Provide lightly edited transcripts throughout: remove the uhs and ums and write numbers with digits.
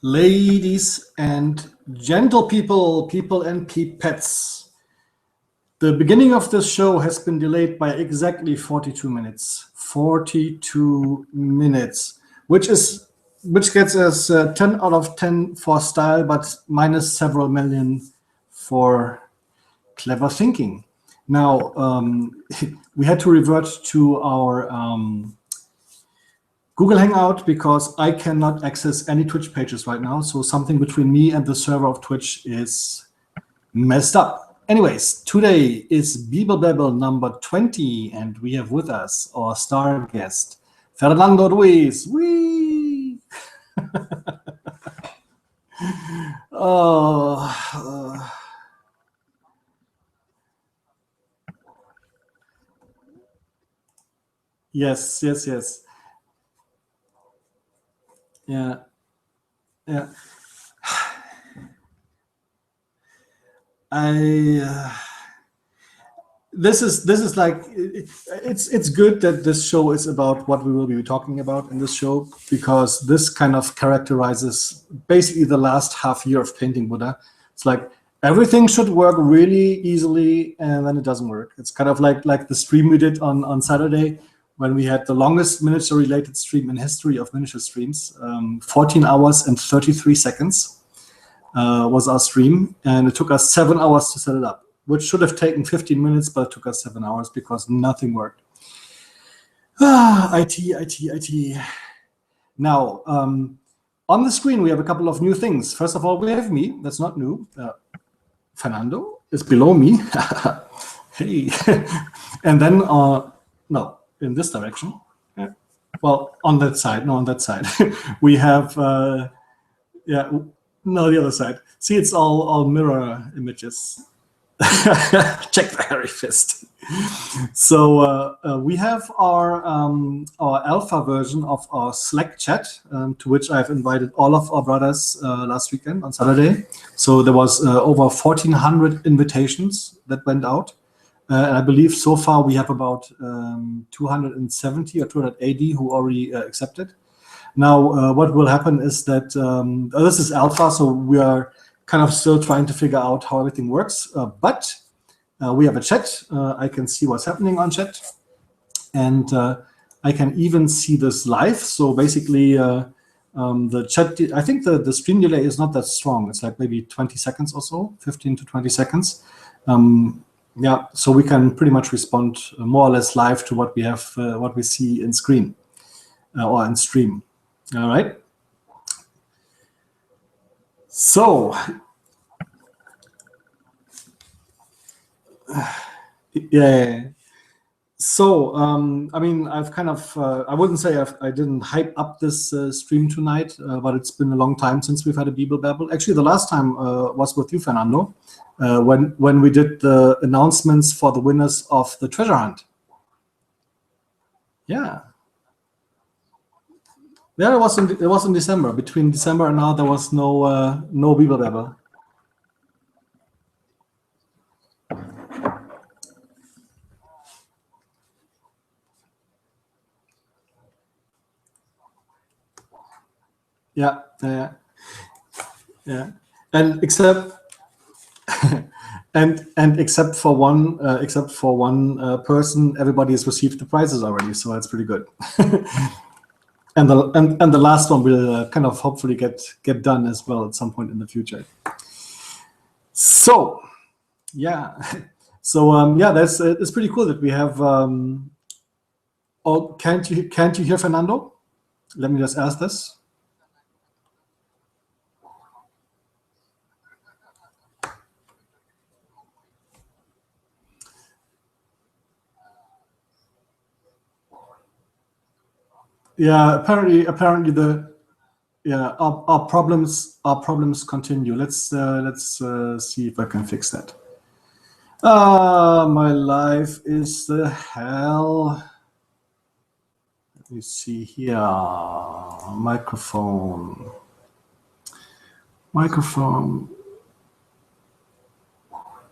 Ladies and gentle people, people and pets. The beginning of this show has been delayed by exactly 42 minutes. 42 minutes, which gets us 10 out of 10 for style, but minus several million for clever thinking. Now, we had to revert to our Google Hangout because I cannot access any Twitch pages right now. So something between me and the server of Twitch is messed up. Anyways, today is Babble number 20, and we have with us our star guest, Fernando Ruiz. Whee! Yes. Yeah. This is like it's good that this show is about what we will be talking about in this show, because this kind of characterizes basically the last half year of painting Buddha. It's like everything should work really easily, and then it doesn't work. It's kind of like the stream we did on Saturday, when we had the longest miniature related stream in history of miniature streams. 14 hours and 33 seconds was our stream, and it took us 7 hours to set it up, which should have taken 15 minutes, but it took us 7 hours because nothing worked. IT. Now, on the screen, we have a couple of new things. First of all, we have me. That's not new. Fernando is below me. Hey. And then, no, in this direction. Well, on that side. No, on that side. We have, no, the other side. See, it's all mirror images. Check the hairy fist. So we have our alpha version of our Slack chat, to which I've invited all of our brothers last weekend on Saturday. So there was over 1,400 invitations that went out. And I believe so far we have about 270 or 280 who already accepted. Now, what will happen is that this is alpha, so we are kind of still trying to figure out how everything works, but we have a chat. I can see what's happening on chat, and I can even see this live. So basically, the chat, I think the stream delay is not that strong. It's like maybe 20 seconds or so, 15 to 20 seconds. Yeah, so we can pretty much respond more or less live to what we have, what we see in screen or in stream. All right. So, yeah. So, I mean, I've kind of, I wouldn't say I didn't hype up this stream tonight, but it's been a long time since we've had a Beeble Babble. Actually, the last time was with you, Fernando, when we did the announcements for the winners of the treasure hunt. Yeah. Yeah, it was in December. Between December and now, there was no Beeble Babble. Yeah, and except except for one person, everybody has received the prizes already, so that's pretty good. And the last one will kind of hopefully get done as well at some point in the future. So, yeah. So yeah, it's pretty cool that we have. Oh, can't you hear Fernando? Let me just ask this. Yeah, apparently our problems continue. Let's see if I can fix that. My life is the hell. Let me see here. Microphone.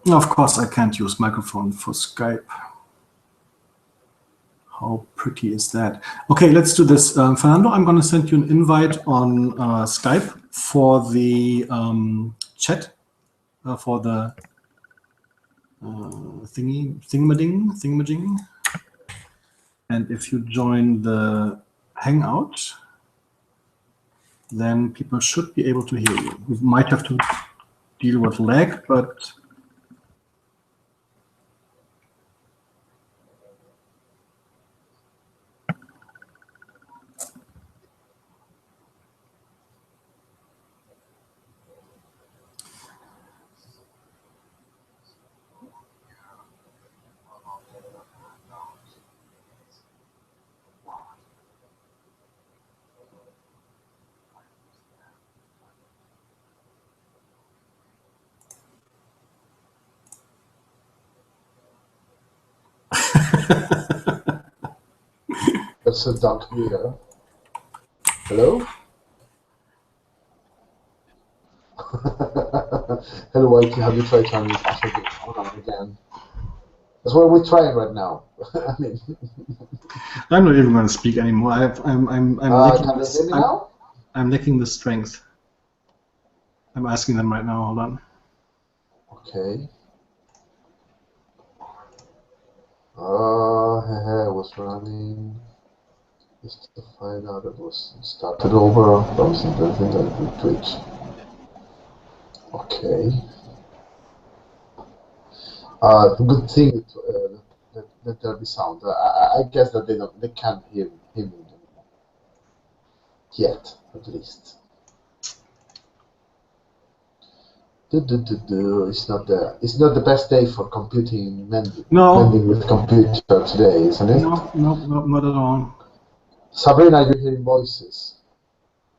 Of course, I can't use microphone for Skype. How pretty is that? Okay, let's do this. Fernando, I'm going to send you an invite on Skype. for the chat, for the thingamajig. And if you join the Hangout, then people should be able to hear you. We might have to deal with lag, but That's a duck here. Hello? Hello, IT. Have you tried to unmute? Hold on again. That's what we're trying right now. I mean, I'm not even going to speak anymore. I'm can you hear me now? I'm lacking the strength. I'm asking them right now. Hold on. Okay. I was running just to find out it was started over. That was interesting with Twitch. Okay. The good thing that there'll be sound. I guess that they can't hear me anymore. Yet, at least. It's not the best day for computing mending. No. Mending with computer today, isn't it? No, not at all. Sabrina, you're hearing voices,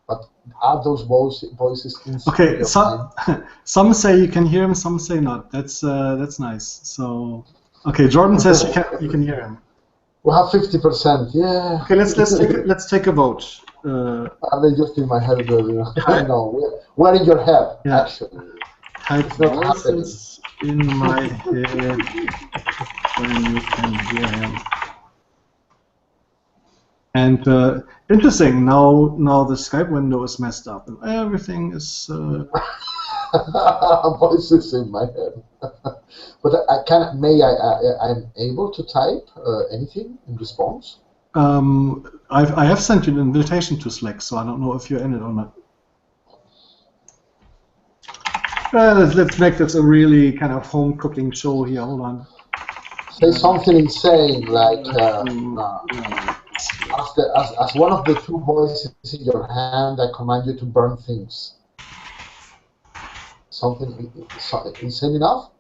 but are those voices inside? Okay, some say you can hear him, some say not. That's nice. So, okay, Jordan says you can hear him. We have 50%. Yeah. Okay, let's take a vote. I'm just in my head. No, we're in your head. Yeah. Actually. Type voices in my head when you can hear him. And interesting. Now the Skype window is messed up and everything is. Voices in my head. But I'm able to type anything in response. I have sent you an invitation to Slack, so I don't know if you're in it or not. Let's make this a really kind of home cooking show here. Hold on. Say something insane like as one of the two voices in your hand, I command you to burn things. Something insane enough?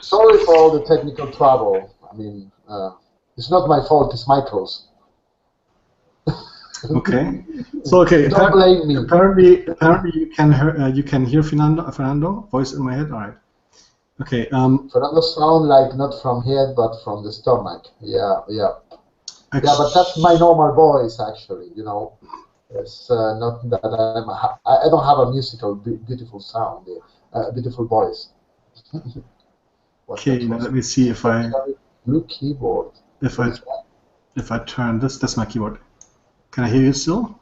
Sorry for all the technical trouble. I mean, it's not my fault. It's Michael's. Okay. So okay. Don't blame me. Apparently you can hear Fernando voice in my head. All right. Okay. Fernando sound like not from head but from the stomach. Yeah. Yeah, but that's my normal voice actually. You know, it's not that I don't have a musical beautiful sound, beautiful voice. Okay. Let me see if I blue keyboard. If I turn this, that's my keyboard. Can I hear you still?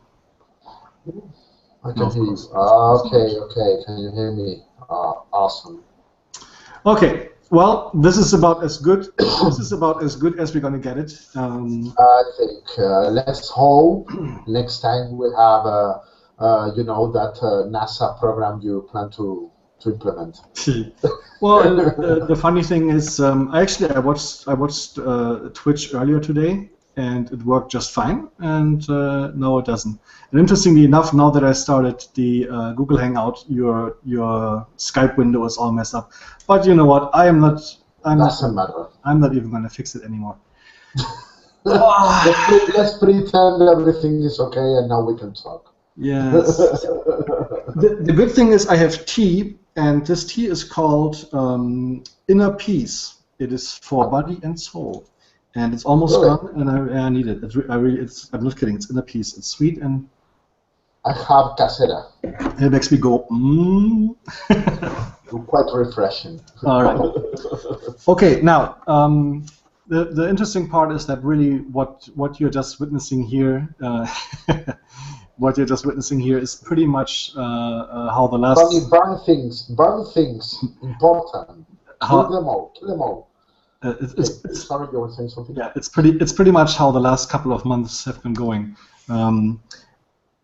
I can hear you. Okay. Can you hear me? Awesome. Okay. Well, this is about as good. This is about as good as we're gonna get it. I think. Let's hope next time we'll have that NASA program you plan to implement. Well, the funny thing is, I watched Twitch earlier today. And it worked just fine, and no, it doesn't. And interestingly enough, now that I started the Google Hangout, your Skype window is all messed up. But you know what? I'm not even going to fix it anymore. Let's pretend everything is okay, and now we can talk. Yes. The good thing is I have tea, and this tea is called Inner Peace. It is for body and soul. And it's almost gone, and I need it. I'm not kidding. It's Inner Peace. It's sweet and. I have casera. It makes me go. Quite refreshing. All right. Okay. Now, the interesting part is that really what you're just witnessing here, what you're just witnessing here is pretty much how the last. Funny, burn things, important. Kill them all. Sorry, you were saying something. Yeah, it's pretty much how the last couple of months have been going.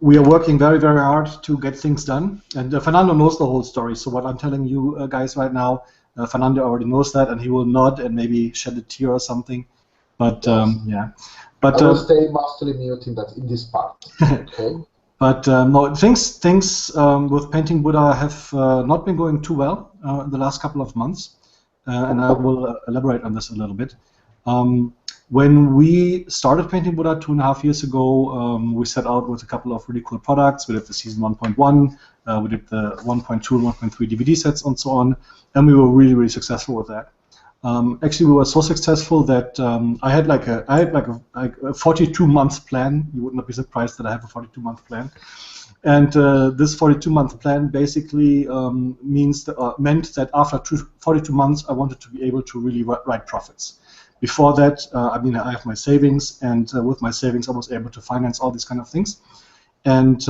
We are working very, very hard to get things done, and Fernando knows the whole story. So what I'm telling you guys right now, Fernando already knows that, and he will nod and maybe shed a tear or something. But yeah, but I will stay mostly mute in this part. Okay. But no, things with Painting Buddha have not been going too well in the last couple of months, and I will elaborate on this a little bit. When we started Painting Buddha 2.5 years ago, we set out with a couple of really cool products. We did the season 1.1, we did the 1.2 and 1.3 DVD sets, and so on, and we were really, really successful with that. Actually, we were so successful that I had like a 42-month plan. You would not be surprised that I have a 42-month plan. And this 42-month plan basically meant that after 42 months, I wanted to be able to really write profits. Before that, I mean, I have my savings, and with my savings, I was able to finance all these kind of things. And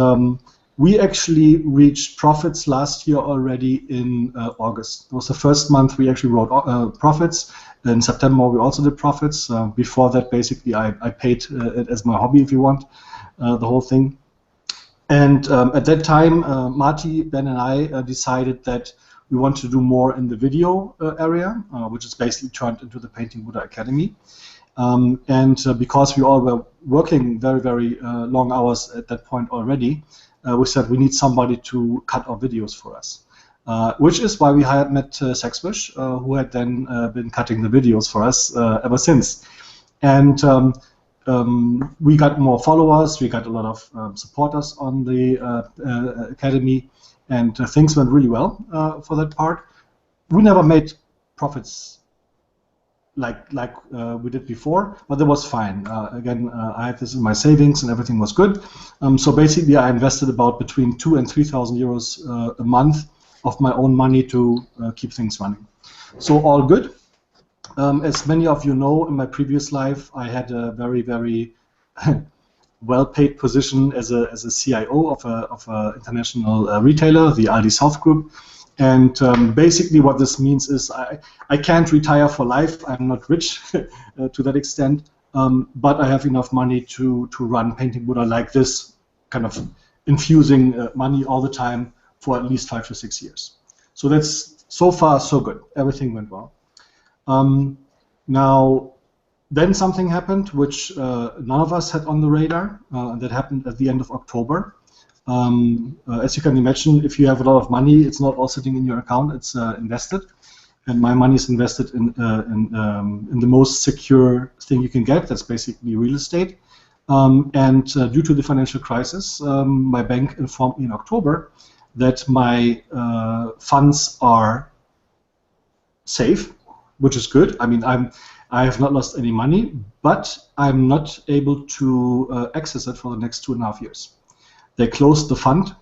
we actually reached profits last year already in August. It was the first month we actually wrote profits. In September, we also did profits. Before that, basically, I paid it as my hobby, if you want, the whole thing. And at that time, Marty, Ben, and I decided that we want to do more in the video area, which is basically turned into the Painting Buddha Academy. And because we all were working very, very long hours at that point already, we said we need somebody to cut our videos for us. Which is why we hired Matt Sexwish, who had then been cutting the videos for us ever since. And we got more followers, we got a lot of supporters on the Academy, and things went really well for that part. We never made profits like we did before, but that was fine. Again, I had this in my savings and everything was good. So basically I invested about between 2,000 and 3,000 euros a month of my own money to keep things running. So all good. As many of you know, in my previous life, I had a very, very well-paid position as a CIO of an international retailer, the Aldi South Group. And basically what this means is I can't retire for life. I'm not rich to that extent, but I have enough money to run Painting Buddha like this, kind of infusing money all the time for at least 5 to 6 years. So that's so far so good. Everything went well. Now, then something happened which none of us had on the radar. That happened at the end of October. As you can imagine, if you have a lot of money, it's not all sitting in your account, it's invested. And my money is invested in the most secure thing you can get, that's basically real estate. And due to the financial crisis, my bank informed me in October that my funds are safe, which is good. I mean, I have not lost any money, but I'm not able to access it for the next 2.5 years. They closed the fund,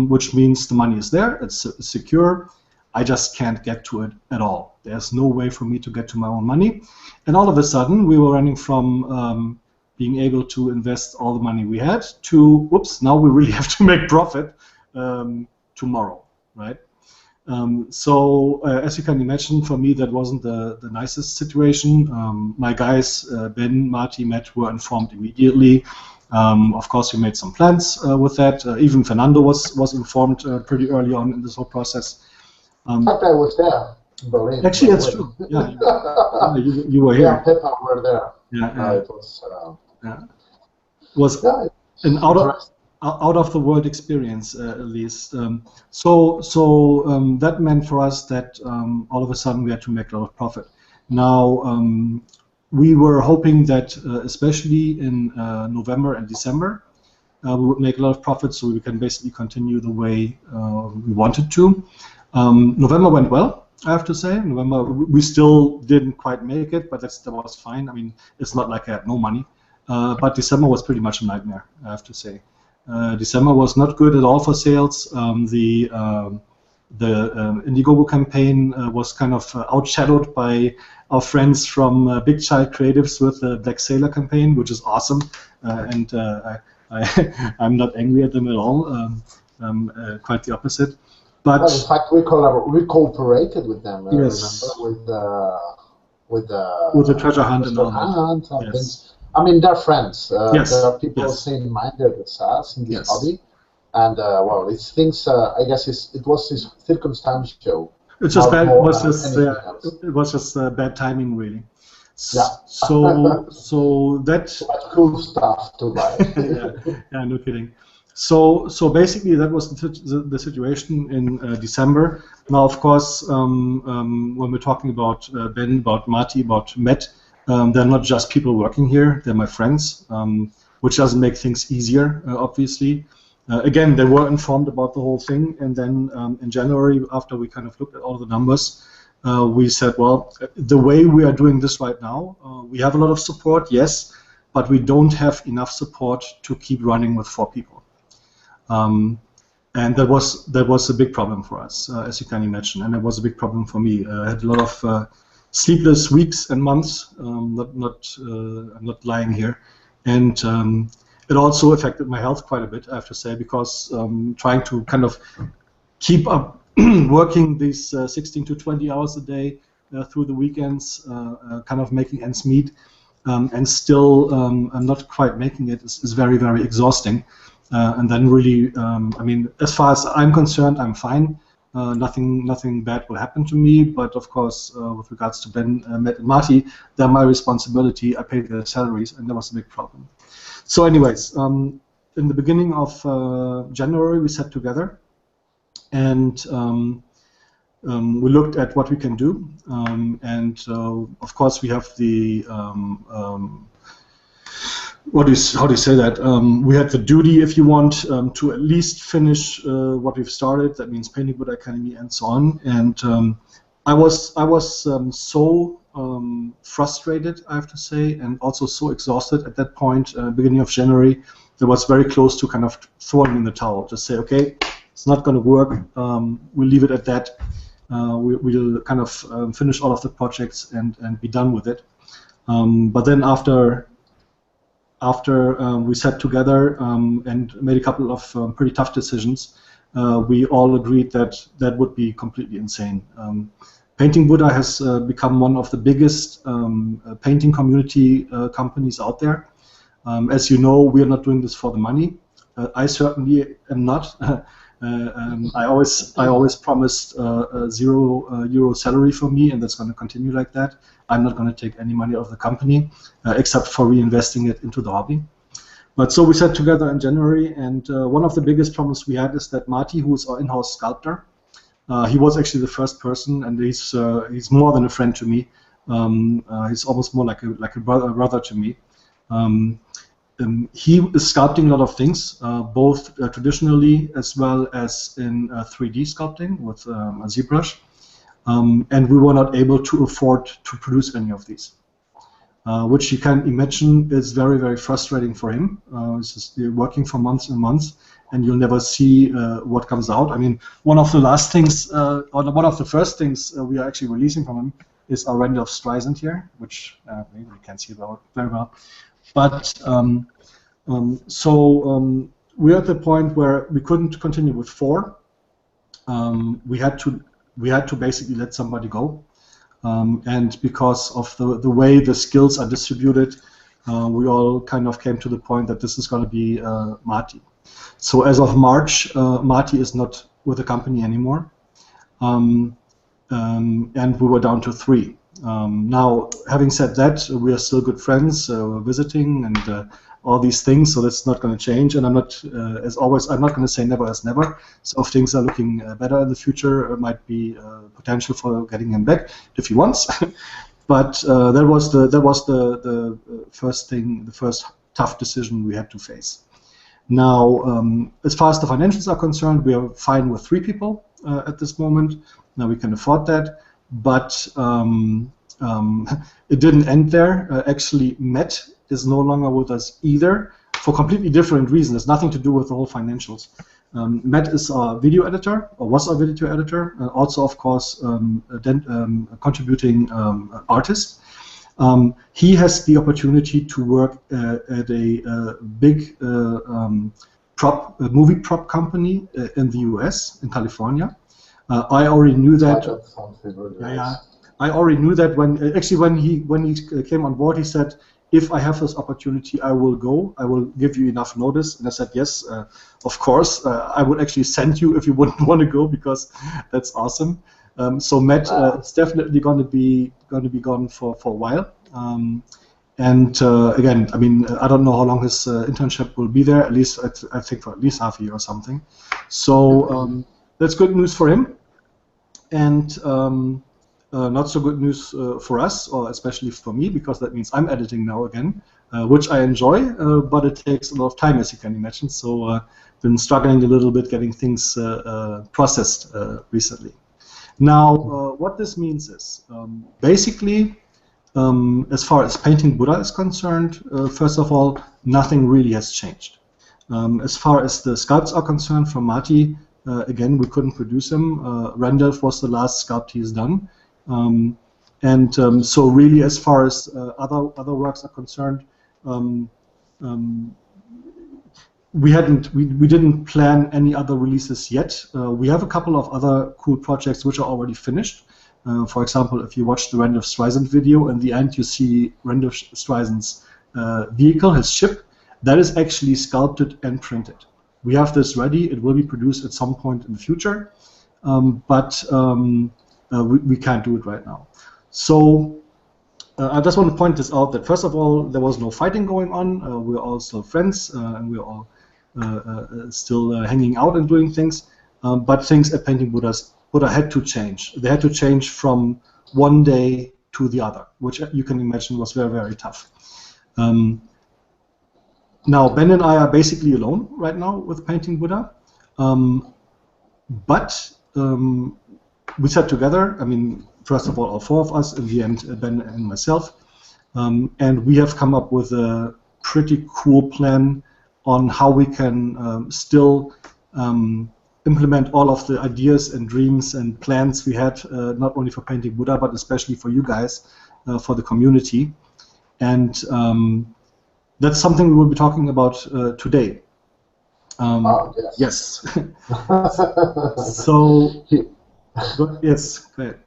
which means the money is there, it's secure. I just can't get to it at all. There's no way for me to get to my own money. And all of a sudden, we were running from being able to invest all the money we had to, whoops, now we really have to make profit tomorrow, right? So as you can imagine, for me, that wasn't the nicest situation. My guys, Ben, Marty, Matt, were informed immediately. Of course, we made some plans with that. Even Fernando was informed pretty early on in this whole process. In fact, I was there in Berlin. Actually, that's true. Yeah, you were here. Yeah, Peppa were there. Yeah, it was. Was an out of the world experience, at least. So that meant for us that all of a sudden we had to make a lot of profit. Now we were hoping that especially in November and December we would make a lot of profit, so we can basically continue the way we wanted to. November went well, I have to say. November we still didn't quite make it, but that was fine. I mean, it's not like I had no money. But December was pretty much a nightmare, I have to say. December was not good at all for sales. The Indiegogo campaign was kind of outshadowed by our friends from Big Child Creatives with the Black Sailor campaign, which is awesome, and I'm not angry at them at all. Quite the opposite. But well, in fact, we cooperated with them. Yes. Remember with the treasure hunt and all that. and Yes. things. I mean, they're friends. Yes. There are people Yes. same-minded as us in this Yes. hobby, and well, it's things. I guess it was this circumstantial. It's just bad. more It was than just anything else. it was just bad timing, really. Yeah. So that But cool stuff to buy. yeah, no kidding. So basically that was the situation in December. Now, of course, when we're talking about Ben, about Marty, about Matt, they're not just people working here. They're my friends, which doesn't make things easier, obviously. Again, they were informed about the whole thing, and then in January, after we kind of looked at all the numbers, we said, well, the way we are doing this right now, we have a lot of support, yes, but we don't have enough support to keep running with 4 people. And that was a big problem for us, as you can imagine, and it was a big problem for me. I had a lot of sleepless weeks and months. I'm not lying here, and it also affected my health quite a bit, I have to say, because trying to kind of keep up working these 16 to 20 hours a day through the weekends, kind of making ends meet, and still I'm not quite making it is very, very exhausting. And then really, I mean, as far as I'm concerned, I'm fine. Nothing bad will happen to me. But of course, with regards to Ben, Matt, and Marty, they're my responsibility. I pay their salaries, and that was a big problem. So, anyways, in the beginning of January, we sat together, and we looked at what we can do. And of course, we have the how do you say that? We had the duty, if you want, to at least finish what we've started. That means Painting Wood Academy and so on. And I was so frustrated, I have to say, and also so exhausted at that point, beginning of January. That was very close to kind of throwing in the towel. Just say, okay, it's not going to work. We'll leave it at that. We'll kind of finish all of the projects and be done with it. But then after we sat together and made a couple of pretty tough decisions, we all agreed that that would be completely insane. Painting Buddha has become one of the biggest painting community companies out there. As you know, we are not doing this for the money. I certainly am not. I always promised €0 salary for me, and that's going to continue like that. I'm not going to take any money out of the company, except for reinvesting it into the hobby. But so we sat together in January, and one of the biggest problems we had is that Marty, who is our in-house sculptor, he was actually the first person, and he's more than a friend to me. He's almost more like a brother to me. He is sculpting a lot of things, both traditionally as well as in 3D sculpting with a ZBrush. And we were not able to afford to produce any of these, which you can imagine is very, very frustrating for him. He's just working for months and months, and you'll never see what comes out. I mean, one of the last things, or one of the first things we are actually releasing from him is our render of Streisand here, which maybe you can't see very well. But we're at the point where we couldn't continue with 4. We had to basically let somebody go, and because of the way the skills are distributed, we all kind of came to the point that this is going to be Marty. So as of March, Marty is not with the company anymore, and we were down to 3. Now, having said that, we are still good friends. We're visiting and all these things, so that's not going to change. And I'm not, as always, I'm not going to say never as never. So if things are looking better in the future, there might be potential for getting him back if he wants. But that was the first thing, the first tough decision we had to face. Now, as far as the financials are concerned, we are fine with 3 people at this moment. Now we can afford that. But it didn't end there. Actually, Matt is no longer with us either, for completely different reasons. It's nothing to do with the whole financials. Matt is our video editor, or was our video editor, also, of course, a contributing artist. He has the opportunity to work at a big movie prop company in the US, in California. I already knew that. Yeah, I already knew that when he came on board, he said, if I have this opportunity, I will go. I will give you enough notice. And I said, yes, of course. I would actually send you if you wouldn't want to go, because that's awesome. So Matt is definitely going to be gone for a while. Again, I mean, I don't know how long his internship will be there. At least I think for at least half a year or something. So that's good news for him, and not so good news for us, or especially for me, because that means I'm editing now again, which I enjoy, but it takes a lot of time, as you can imagine. So been struggling a little bit getting things processed recently. Now, what this means is basically, as far as Painting Buddha is concerned, first of all, nothing really has changed. As far as the sculpts are concerned, from Marty, again, we couldn't produce him. Randolph was the last sculpt he's done. So really, as far as other works are concerned, we didn't plan any other releases yet. We have a couple of other cool projects which are already finished. For example, if you watch the Randolph Streisand video, in the end you see Randolph Streisand's vehicle, his ship, that is actually sculpted and printed. We have this ready. It will be produced at some point in the future, but we can't do it right now. So I just want to point this out, that first of all, there was no fighting going on. We're all still friends, and we're all still hanging out and doing things. But things at Painting Buddha had to change. They had to change from one day to the other, which you can imagine was very, very tough. Now, Ben and I are basically alone right now with Painting Buddha. But we sat together, I mean, first of all four of us, in the end, Ben and myself, and we have come up with a pretty cool plan on how we can still implement all of the ideas and dreams and plans we had, not only for Painting Buddha, but especially for you guys, for the community. And that's something we will be talking about today. Yes. So, yes, go ahead.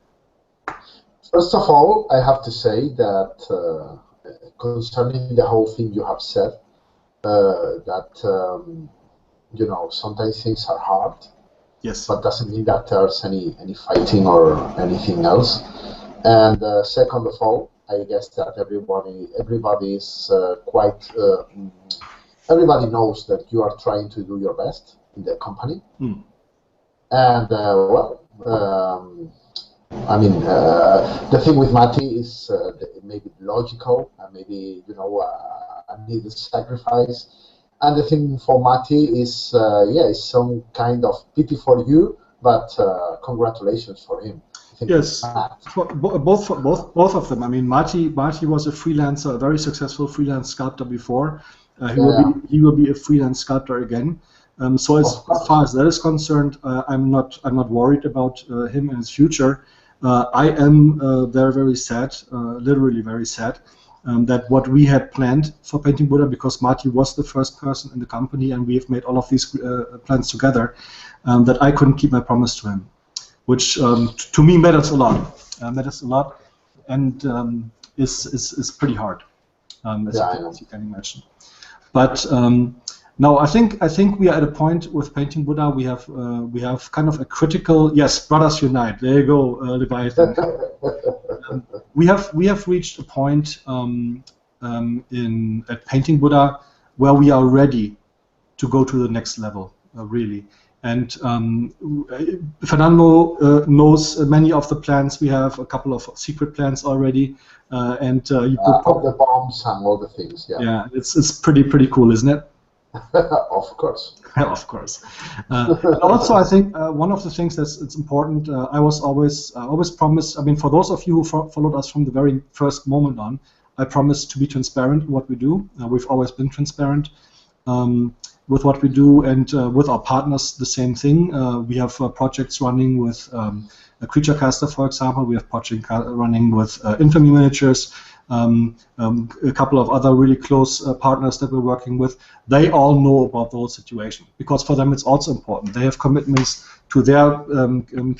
First of all, I have to say that concerning the whole thing you have said, that you know, sometimes things are hard. Yes. But doesn't mean that there's any fighting or anything else. And second of all, I guess that everybody is quite. Everybody knows that you are trying to do your best in the company. Mm. And I mean, the thing with Matti is maybe logical, and maybe, you know, a needed sacrifice. And the thing for Matti is, yeah, it's some kind of pity for you, but congratulations for him. Yes, both of them. I mean, Matti was a freelancer, a very successful freelance sculptor before. He will be a freelance sculptor again. So as far as that is concerned, I'm not worried about him and his future. I am very, very sad, literally very sad, that what we had planned for Painting Buddha, because Matti was the first person in the company and we have made all of these plans together, that I couldn't keep my promise to him, which to me matters a lot. And is pretty hard, as you can imagine. But no, I think we are at a point with Painting Buddha. We have kind of a critical, yes, brothers unite. There you go, Leviathan. We have reached a point at Painting Buddha where we are ready to go to the next level, really. And Fernando knows many of the plans. We have a couple of secret plans already, and you could pop the bombs and all the things. Yeah. Yeah, it's pretty cool, isn't it? Of course. Of course. Also, I think one of the things that's important. I always promise. I mean, for those of you who followed us from the very first moment on, I promise to be transparent in what we do. We've always been transparent. with what we do, and with our partners, the same thing. We have projects running with a Creature Caster, for example. We have projects running with Infamy Miniatures, a couple of other really close partners that we're working with. They all know about the whole situation, because for them it's also important. They have commitments to their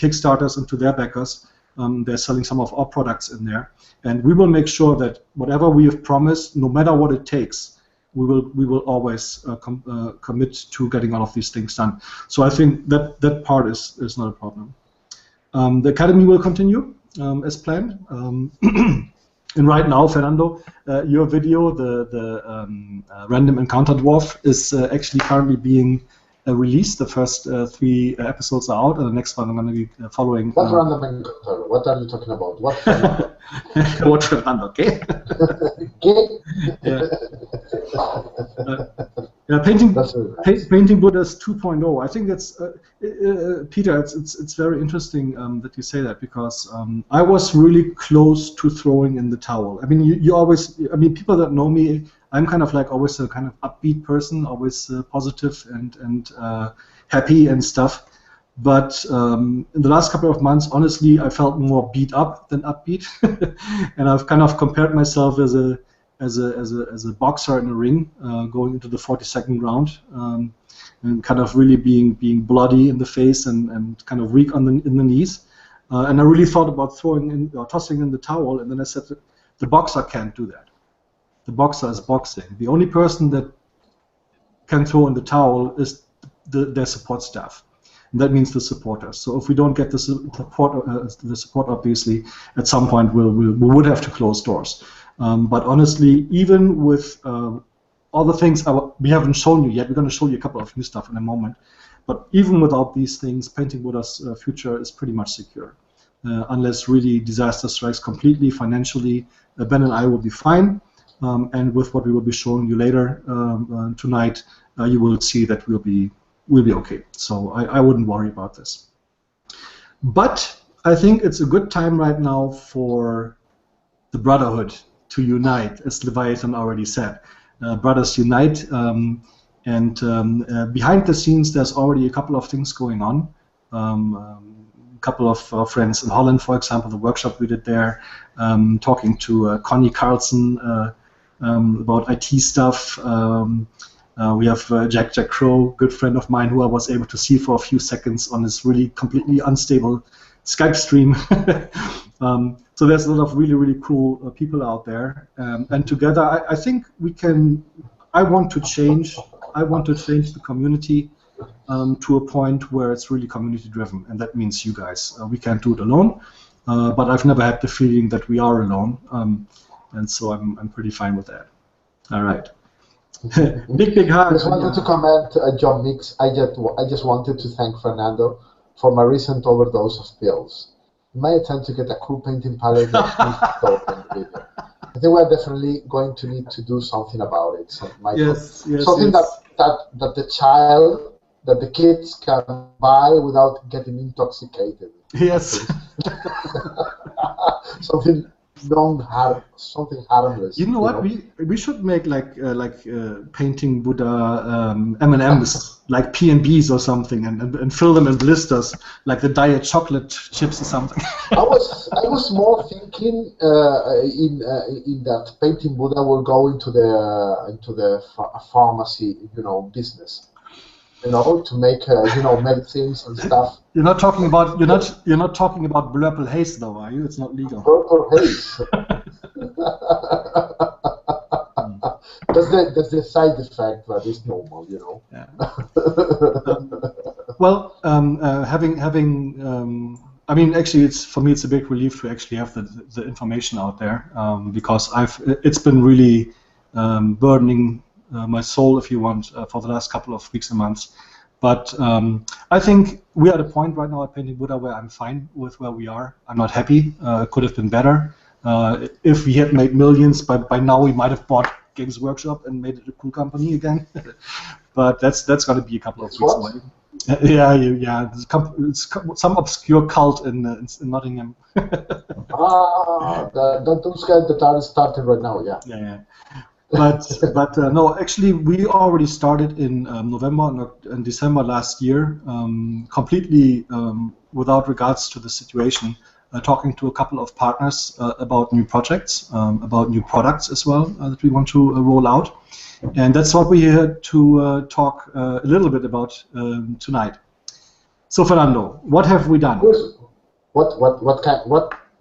Kickstarters and to their backers. They're selling some of our products in there, and we will make sure that whatever we have promised, no matter what it takes, we will always commit to getting all of these things done. So I think that part is not a problem. The Academy will continue as planned. And right now, Fernando, your video, the Random Encounter Dwarf, is actually currently being released. The first 3 episodes are out, and the next one I'm going to be following. What Random Encounter? What are you talking about? What Fernando? What Fernando, okay? Okay. Yeah. Painting Buddhas 2.0. I think that's Peter. It's very interesting that you say that, because I was really close to throwing in the towel. I mean, you always. I mean, people that know me, I'm kind of like always a kind of upbeat person, always positive and happy and stuff. But in the last couple of months, honestly, I felt more beat up than upbeat, and I've kind of compared myself as a boxer in a ring, going into the 42nd round, and kind of really being bloody in the face and kind of weak in the knees. And I really thought about tossing in the towel, and then I said the boxer can't do that. The boxer is boxing. The only person that can throw in the towel is their support staff. And that means the supporters. So if we don't get the support, obviously, at some point we would have to close doors. But honestly, even with all the things we haven't shown you yet, we're going to show you a couple of new stuff in a moment. But even without these things, Painting Buddha's future is pretty much secure. Unless really disaster strikes completely financially, Ben and I will be fine. And with what we will be showing you later tonight, you will see that we'll be okay. So I wouldn't worry about this. But I think it's a good time right now for the Brotherhood to unite, as Leviathan already said. Brothers unite, and behind the scenes there's already a couple of things going on. A couple of friends in Holland, for example, the workshop we did there, talking to Connie Carlson about IT stuff. We have Jack Crow, good friend of mine, who I was able to see for a few seconds on his really completely unstable Skype stream. So there's a lot of really, really cool people out there, and together I think we can. I want to change the community to a point where it's really community driven, and that means you guys. We can't do it alone, but I've never had the feeling that we are alone, and so I'm pretty fine with that. All right. big hug. I just wanted to comment, John Mix. I just wanted to thank Fernando for my recent overdose of pills. In my attempt to get a cool painting palette that needs to talk in the video. I think we're definitely going to need to do something about it. So something that the kids can buy without getting intoxicated. Yes. something harmless. You know what? We should make like Painting Buddha M&Ms, like P&Bs or something, and fill them in blisters, like the diet chocolate chips or something. I was more thinking in that Painting Buddha will go into the pharmacy, business. To make medicines and stuff. You're not talking about Blurple Haze, though, are you? It's not legal. Blurple Haze. That's the side effect, but it's normal, Yeah. Well, I mean, actually, for me, it's a big relief to actually have the information out there, because it's been really burdening my soul, if you want, for the last couple of weeks and months. But I think we are at a point right now at Painting Buddha where I'm fine with where we are. I'm not happy. It could have been better. If we had made millions, by now we might have bought Games Workshop and made it a cool company again. But that's going to be a couple of weeks away. Yeah. It's some obscure cult in Nottingham. Those guys that are starting right now, yeah. Yeah. but no, actually, we already started in November and December last year, completely without regards to the situation, talking to a couple of partners about new projects, about new products as well that we want to roll out, and that's what we're here to talk a little bit about tonight. So, Fernando, what have we done?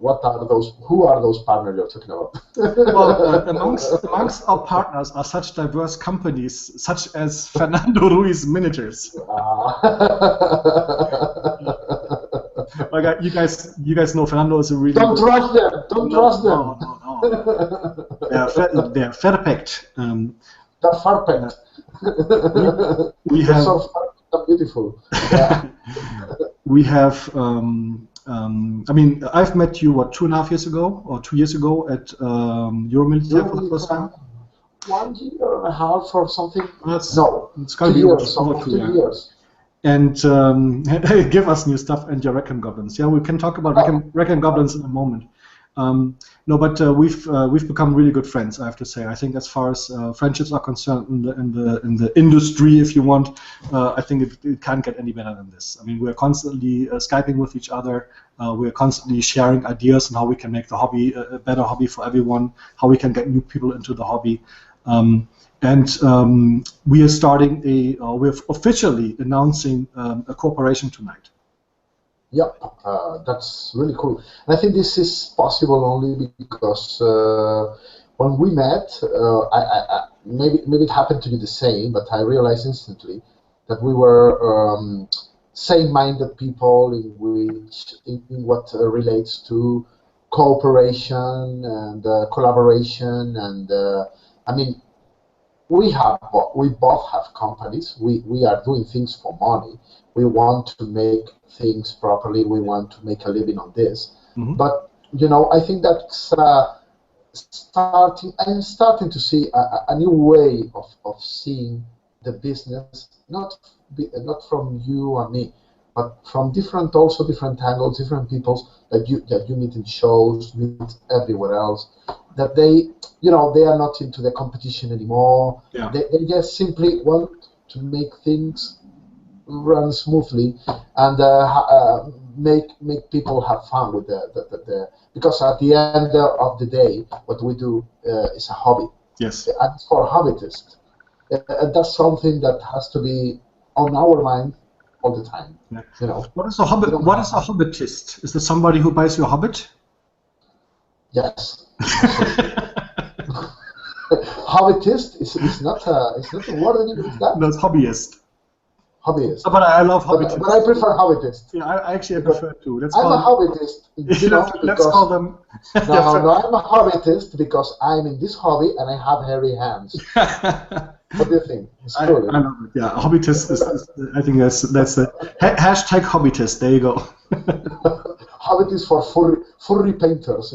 What are those? Who are those partners you're talking about? Well, amongst our partners are such diverse companies, such as Fernando Ruiz Miniatures. Like you guys know Fernando is a really. Don't trust them. Don't trust them. No. They're perfect. They're perfect. We have. They're so beautiful. Yeah. We have. I mean, I've met you, what, 2.5 years ago or 2 years ago at Euromilitaire for the first time? 1 year and a half or something. No, it's going to be over 2 years. And give us new stuff and your Recon Goblins. Yeah, we can talk about Recon Goblins in a moment. No, but we've become really good friends, I have to say. I think as far as friendships are concerned in the industry, if you want, I think it can't get any better than this. I mean, we're constantly Skyping with each other. We're constantly sharing ideas on how we can make the hobby a better hobby for everyone, how we can get new people into the hobby. We are starting we're officially announcing a cooperation tonight. Yep, that's really cool. And I think this is possible only because when we met, maybe it happened to be the same, but I realized instantly that we were same-minded people in what relates to cooperation and collaboration. And I mean, we both have companies. We are doing things for money. We want to make things properly. We want to make a living on this. Mm-hmm. But I think that's I'm starting to see a new way of seeing the business, not from you and me, but from different angles, different people that you meet in shows, meet everywhere else. That they are not into the competition anymore. Yeah. They just simply want to make things run smoothly and make people have fun with the because at the end of the day, what we do is a hobby. Yes. And it's for hobbyists. And that's something that has to be on our mind all the time. Yeah. What is a hobbit? What is a hobbitist? Is this somebody who buys your hobbit? Yes. Hobbitist is not a word in English. No, it's hobbyist. Hobbyist. But I love hobbitist. But I prefer hobbitist. Yeah, I prefer it too. I'm a hobbitist. Let's call them. No, I'm a hobbitist because I'm in this hobby and I have hairy hands. What do you think? I love it. Yeah, hobbitist is I think that's the hashtag hobbitist. There you go. Hobbit is for furry painters,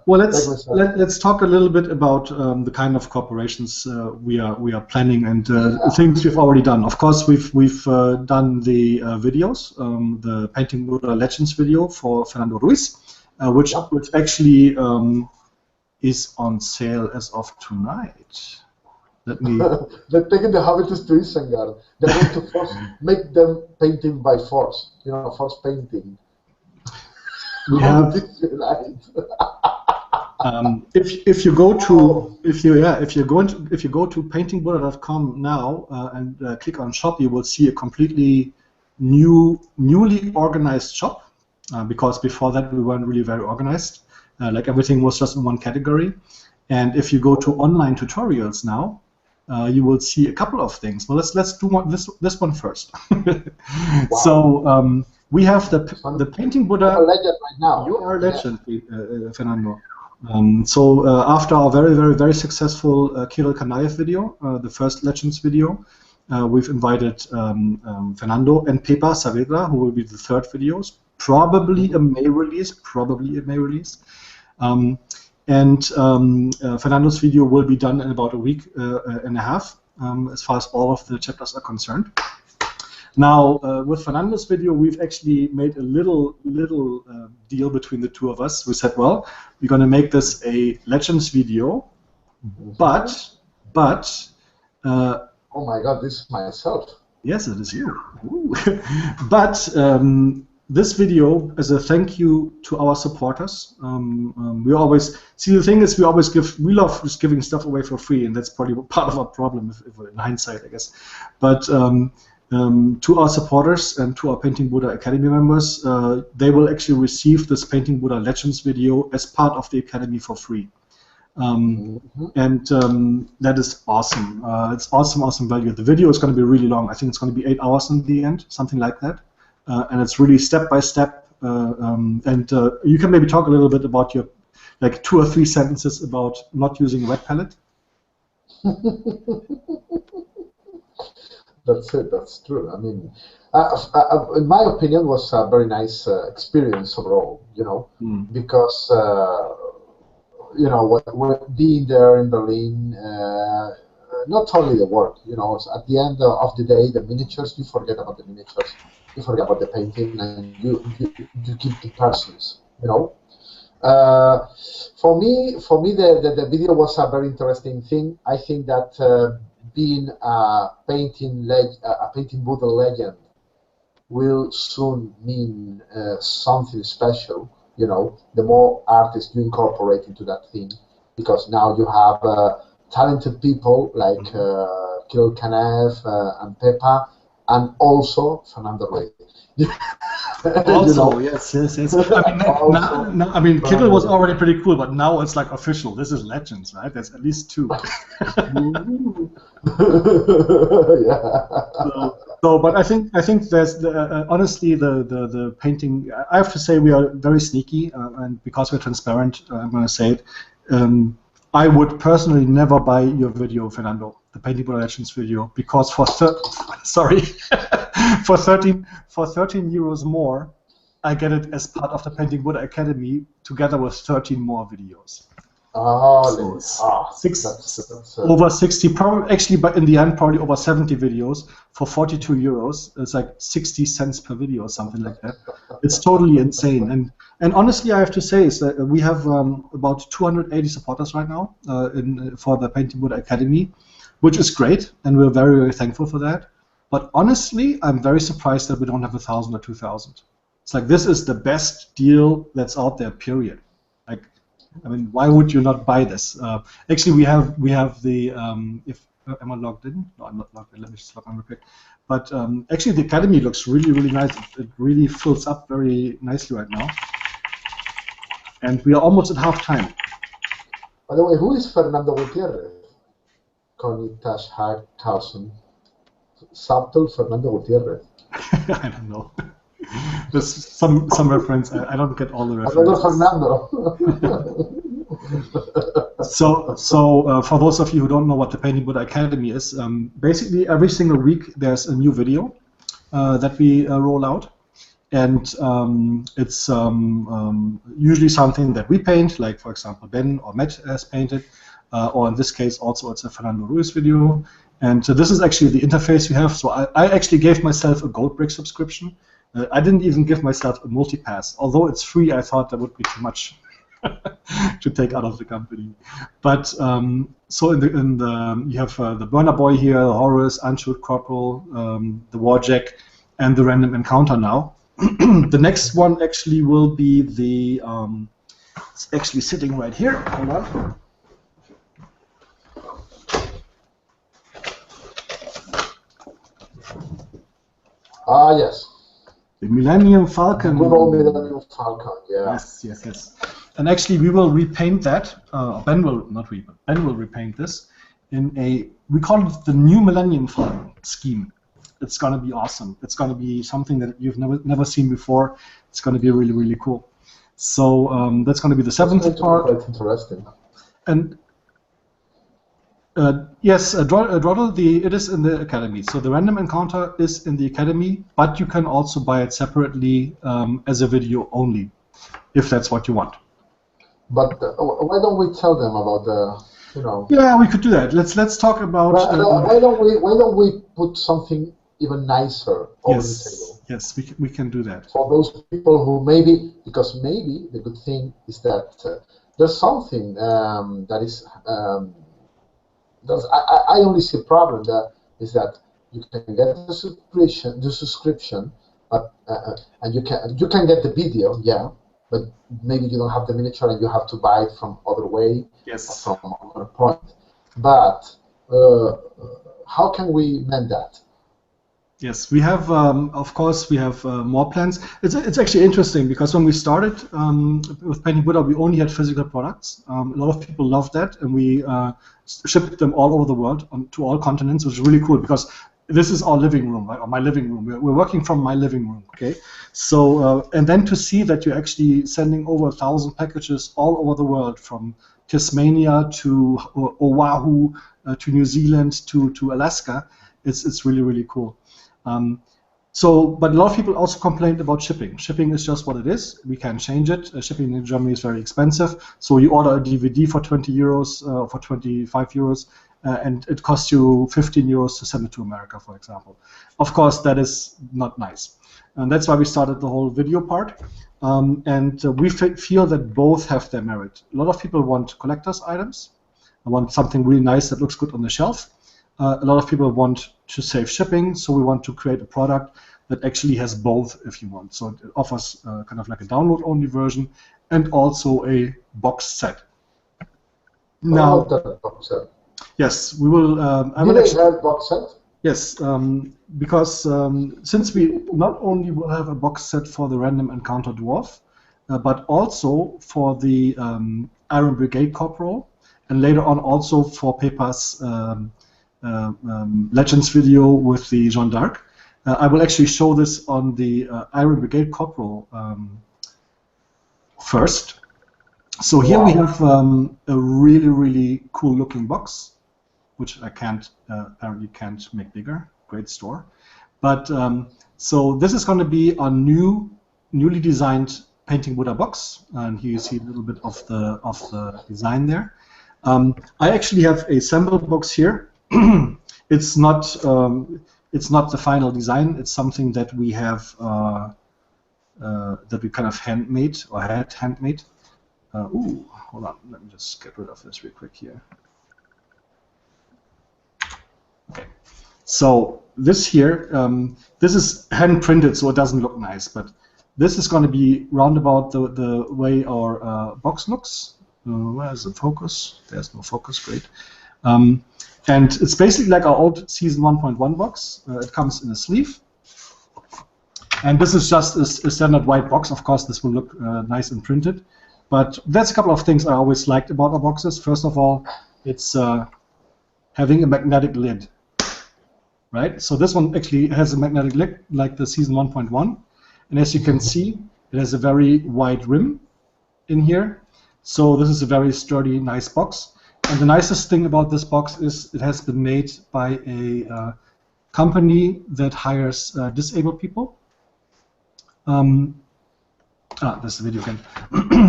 Well, let's talk a little bit about the kind of corporations we are planning and things we've already done. Of course, we've done the videos, the Painting Buddha Legends video for Fernando Ruiz, which actually is on sale as of tonight. Let me. They're taking the Hobbitist to Isengard. They're going to make them painting by force. Force painting. We have. If you go to paintingbuddha.com now and click on shop, you will see a completely newly organized shop because before that we weren't really very organized. Like everything was just in one category. And if you go to online tutorials now, you will see a couple of things. Well, let's do this one first. Wow. So we have the Painting Buddha. I'm a legend right now. You are a legend, Fernando. So after our very, very, very successful Kirill Kanaev video, the first Legends video, we've invited Fernando and Pepa Saavedra, who will be the third videos. Probably a May release. Fernando's video will be done in about a week and a half, as far as all of the chapters are concerned. Now, with Fernando's video, we've actually made a little deal between the two of us. We said, well, we're going to make this a Legends video, but oh my God, this is myself. Yes, it is you. But this video is a thank you to our supporters. We always see, the thing is, we love just giving stuff away for free, and that's probably part of our problem, if in hindsight, I guess. But to our supporters and to our Painting Buddha Academy members, they will actually receive this Painting Buddha Legends video as part of the Academy for free. And that is awesome. It's awesome value. The video is going to be really long. I think it's going to be 8 hours in the end, something like that. And it's really step by step. And you can maybe talk a little bit about your, like 2 or 3 sentences about not using wet palette. That's it. That's true. I mean, in my opinion, was a very nice experience overall. You know, because. You know, being there in Berlin, not only the work, you know, at the end of the day, the miniatures, you forget about the miniatures, you forget about the painting, and you keep the persons, you know. For me, the video was a very interesting thing. I think that being a painting Buddha legend will soon mean something special. You know, the more artists you incorporate into that thing, because now you have talented people like Kirill Kanev and Pepa, and also Fernando Rey. Also, you know? Yes. I mean, Kirill was already pretty cool, but now it's like official. This is Legends, right? There's at least 2. Yeah. So, but I think there's honestly the painting. I have to say we are very sneaky, and because we're transparent, I'm going to say it. I would personally never buy your video, Fernando, the Painting Buddha Legends video, because for 13 euros more, I get it as part of the Painting Buddha Academy together with 13 more videos. Oh, so over 60, probably actually, but in the end, probably over 70 videos for 42 euros. It's like 60 cents per video or something like that. It's totally insane. And honestly, I have to say is that we have about 280 supporters right now for the Painting Buddha Academy, which is great, and we're very, very thankful for that. But honestly, I'm very surprised that we don't have 1,000 or 2,000. It's like this is the best deal that's out there. Period. Like, I mean, why would you not buy this? Actually, we have the if am I logged in? No, I'm not logged in. Let me just log on real quick. But actually, the academy looks really, really nice. It really fills up very nicely right now, and we are almost at half time. By the way, who is Fernando Gutierrez? Conitash Hagthausen. Subtle Fernando Gutierrez. I don't know. There's some reference. I don't get all the references. Fernando. So for those of you who don't know what the Painting Buddha Academy is, basically every single week there's a new video that we roll out, and it's usually something that we paint, like for example Ben or Matt has painted, or in this case also it's a Fernando Ruiz video. And this is actually the interface we have. So I actually gave myself a Gold Brick subscription. I didn't even give myself a multi-pass. Although it's free, I thought that would be too much to take out of the company. But so in the you have the Burner Boy here, Horus, Unshot Corporal, the Warjack, and the Random Encounter now. The next one actually will be the it's actually sitting right here. Hold on. Ah, yes. The Millennium Falcon. Good old Millennium Falcon, yeah. Yes. And actually, we will repaint that. Ben will repaint this in we call it the new Millennium Falcon scheme. It's going to be awesome. It's going to be something that you've never seen before. It's going to be really, really cool. So that's going to be the 7th part. Quite interesting. And yes, Droddle, it is in the Academy. So the Random Encounter is in the Academy, but you can also buy it separately as a video only, if that's what you want. But why don't we tell them about the, you know? Yeah, we could do that. Let's talk about. Why don't we put something even nicer over the table. Yes, we can do that. For those people who maybe, because maybe the good thing is that there's something that is, I only see a problem that is that you can get the subscription, but and you can get the video, yeah, but maybe you don't have the miniature and you have to buy it from other way, Yes, from other point. But how can we mend that? Yes, we have, of course, we have more plans. It's actually interesting because when we started with Painting Buddha, we only had physical products. A lot of people loved that, and we shipped them all over the world to all continents, which is really cool because this is our living room, right? Or my living room. We're working from my living room, okay? So, and then to see that you're actually sending over 1,000 packages all over the world, from Tasmania to Oahu to New Zealand to Alaska, it's really, really cool. But a lot of people also complained about shipping. Shipping is just what it is. We can't change it. Shipping in Germany is very expensive. So you order a DVD for 20 euros, for 25 euros, and it costs you 15 euros to send it to America, for example. Of course, that is not nice. And that's why we started the whole video part. We feel that both have their merit. A lot of people want collector's items. I want something really nice that looks good on the shelf. A lot of people want to save shipping, so we want to create a product that actually has both, if you want. So it offers kind of like a download-only version and also a box set. Now, box set. Yes, we will. I will actually have box set. Yes, because since we not only will have a box set for the Random Encounter Dwarf, but also for the Iron Brigade Corporal, and later on also for Pepa's Legends video with the Jeanne d'Arc. I will actually show this on the Iron Brigade Corporal first. So here we have a really, really cool looking box, which I apparently can't make bigger. Great store. But so this is going to be our newly designed Painting Buddha box, and here you see a little bit of the design there. I actually have a sample box here. It's not the final design. It's something that we have that we kind of handmade or had handmade. Ooh, hold on. Let me just get rid of this real quick here. Okay. So this here, this is hand printed, so it doesn't look nice, but this is going to be roundabout the way our box looks. Where's the focus? There's no focus. Great. And it's basically like our old Season 1.1 box. It comes in a sleeve. And this is just a standard white box. Of course, this will look nice and printed. But that's a couple of things I always liked about our boxes. First of all, it's having a magnetic lid. Right? So this one actually has a magnetic lid like the Season 1.1. And as you can see, it has a very wide rim in here. So this is a very sturdy, nice box. And the nicest thing about this box is it has been made by a company that hires disabled people. There's the video again.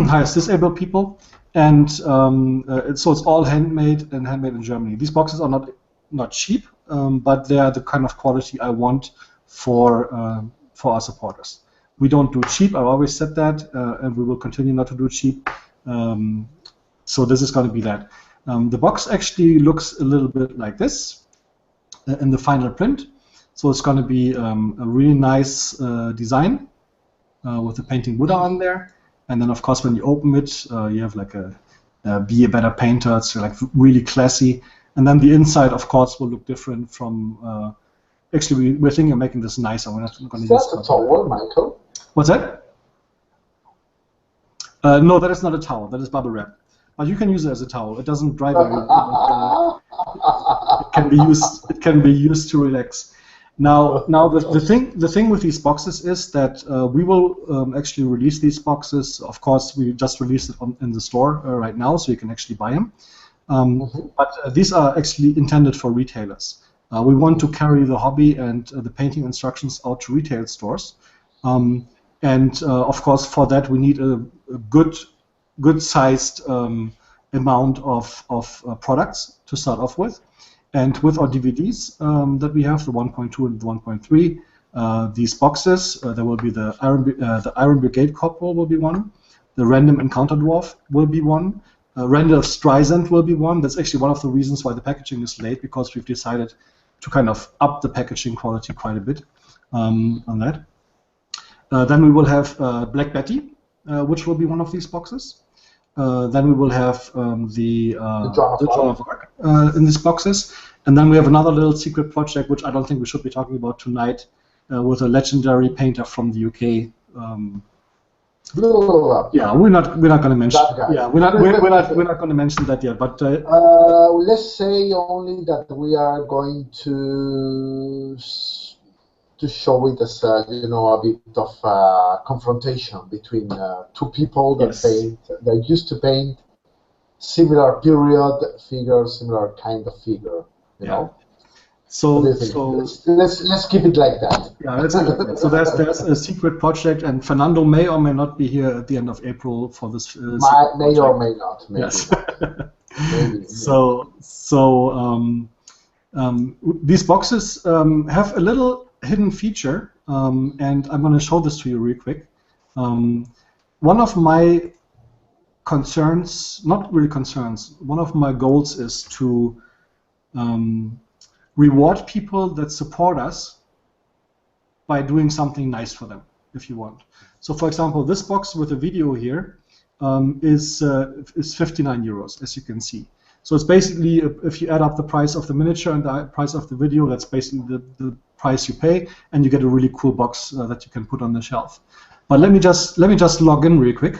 Hires disabled people, and so it's all handmade and handmade in Germany. These boxes are not cheap, but they are the kind of quality I want for our supporters. We don't do cheap. I've always said that, and we will continue not to do cheap. So this is going to be that. The box actually looks a little bit like this in the final print. So it's going to be a really nice design with the Painting Buddha on there. And then, of course, when you open it, you have like a Be a Better Painter. It's like really classy. And then the inside, of course, will look different from... actually, we're thinking of making this nicer. We're not going to use... Is that a towel, Michael? What's that? No, that is not a towel. That is bubble wrap. But you can use it as a towel. It doesn't dry very well. It can be used to relax. Now the thing with these boxes is that we will actually release these boxes. Of course, we just released it in the store right now, so you can actually buy them. But these are actually intended for retailers. We want to carry the hobby and the painting instructions out to retail stores. Of course, for that we need a good-sized amount of products to start off with. And with our DVDs that we have, the 1.2 and the 1.3, these boxes, there will be the Iron Brigade Corporal will be one, the Random Encounter Dwarf will be one, Randall Streisand will be one. That's actually one of the reasons why the packaging is late, because we've decided to kind of up the packaging quality quite a bit on that. Then we will have Black Betty, which will be one of these boxes. Then we will have the Joan of Arc in these boxes. And then we have another little secret project, which I don't think we should be talking about tonight, with a legendary painter from the UK. Yeah, we're not going to mention. Yeah, we're not going to mention that yet. But let's say only that we are going to show it as a bit of confrontation between two people that that used to paint similar period figure, similar kind of figure. You know. So let's keep it like that. Yeah, let's keep it like that. So there's a secret project, and Fernando may or may not be here at the end of April for this. May or may not. Maybe yes. Not. Maybe. These boxes have a little hidden feature, and I'm going to show this to you real quick. One of my concerns, not really concerns, one of my goals is to reward people that support us by doing something nice for them, if you want. So, for example, this box with a video here is 59 euros, as you can see. So it's basically, if you add up the price of the miniature and the price of the video, that's basically the price you pay, and you get a really cool box that you can put on the shelf. But let me just log in real quick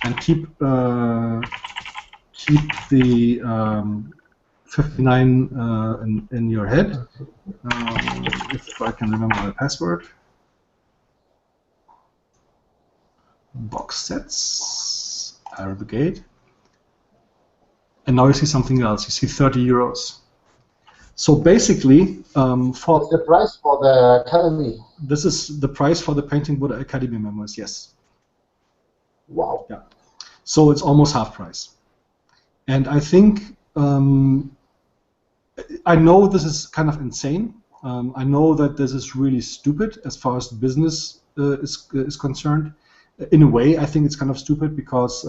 and keep the 59 in your head, if I can remember my password. Box sets, Iron Brigade. And now you see something else. You see 30 euros. So basically, for the price for the Academy. This is the price for the Painting Buddha Academy members. Yes. Wow. Yeah. So it's almost half price. And I think I know this is kind of insane. I know that this is really stupid as far as business is concerned. In a way, I think it's kind of stupid because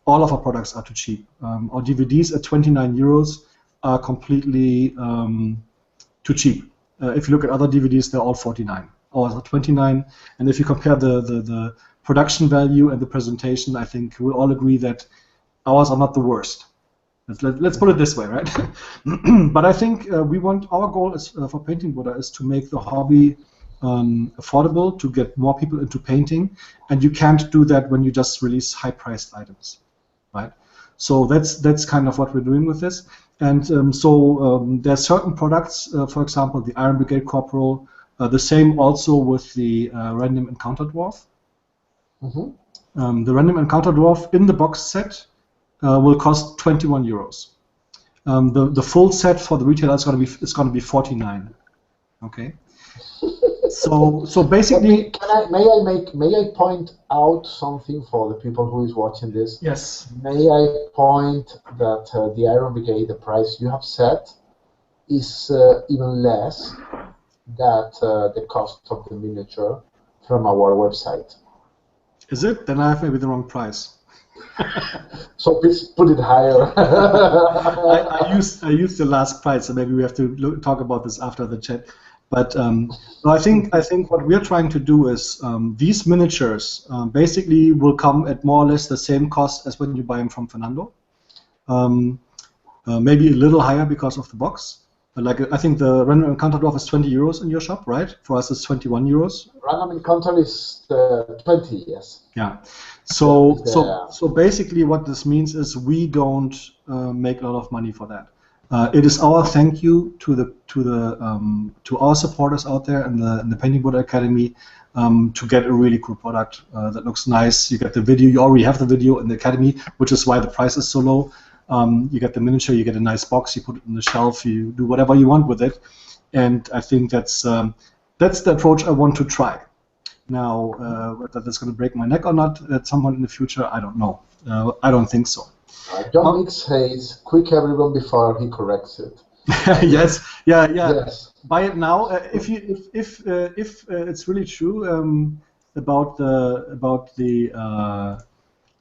all of our products are too cheap. Our DVDs at 29 euros are completely too cheap. If you look at other DVDs, they're all 49. Ours are 29. And if you compare the production value and the presentation, I think we'll all agree that ours are not the worst. Let's put it this way, right? But I think our goal is for Painting Buddha is to make the hobby affordable, to get more people into painting, and you can't do that when you just release high-priced items, right? So that's kind of what we're doing with this. And there are certain products, for example, the Iron Brigade Corporal, the same also with the Random Encounter Dwarf. Mm-hmm. The Random Encounter Dwarf in the box set will cost 21 euros. The full set for the retailer is going to be 49. Okay. So basically, may I point out something for the people who is watching this? Yes. May I point that the Iron Brigade, the price you have set, is even less than the cost of the miniature from our website. Is it? Then I have maybe the wrong price. So please put it higher. I used the last price, so maybe we have to talk about this after the chat. But I think what we're trying to do is these miniatures basically will come at more or less the same cost as when you buy them from Fernando. Maybe a little higher because of the box. Like I think the Random Encounter Dwarf is 20 euros in your shop, right? For us, it's 21 euros. Random Encounter is 20, yes. Yeah. So basically, what this means is we don't make a lot of money for that. It is our thank you to our supporters out there in the Painting Buddha Academy to get a really cool product that looks nice. You get the video. You already have the video in the Academy, which is why the price is so low. You get the miniature. You get a nice box. You put it on the shelf. You do whatever you want with it, and I think that's the approach I want to try. Now, whether that's going to break my neck or not at some point in the future, I don't know. I don't think so. John Mix says, "Quick, everyone, before he corrects it." Yes, yeah. Yes. Buy it now. If it's really true about the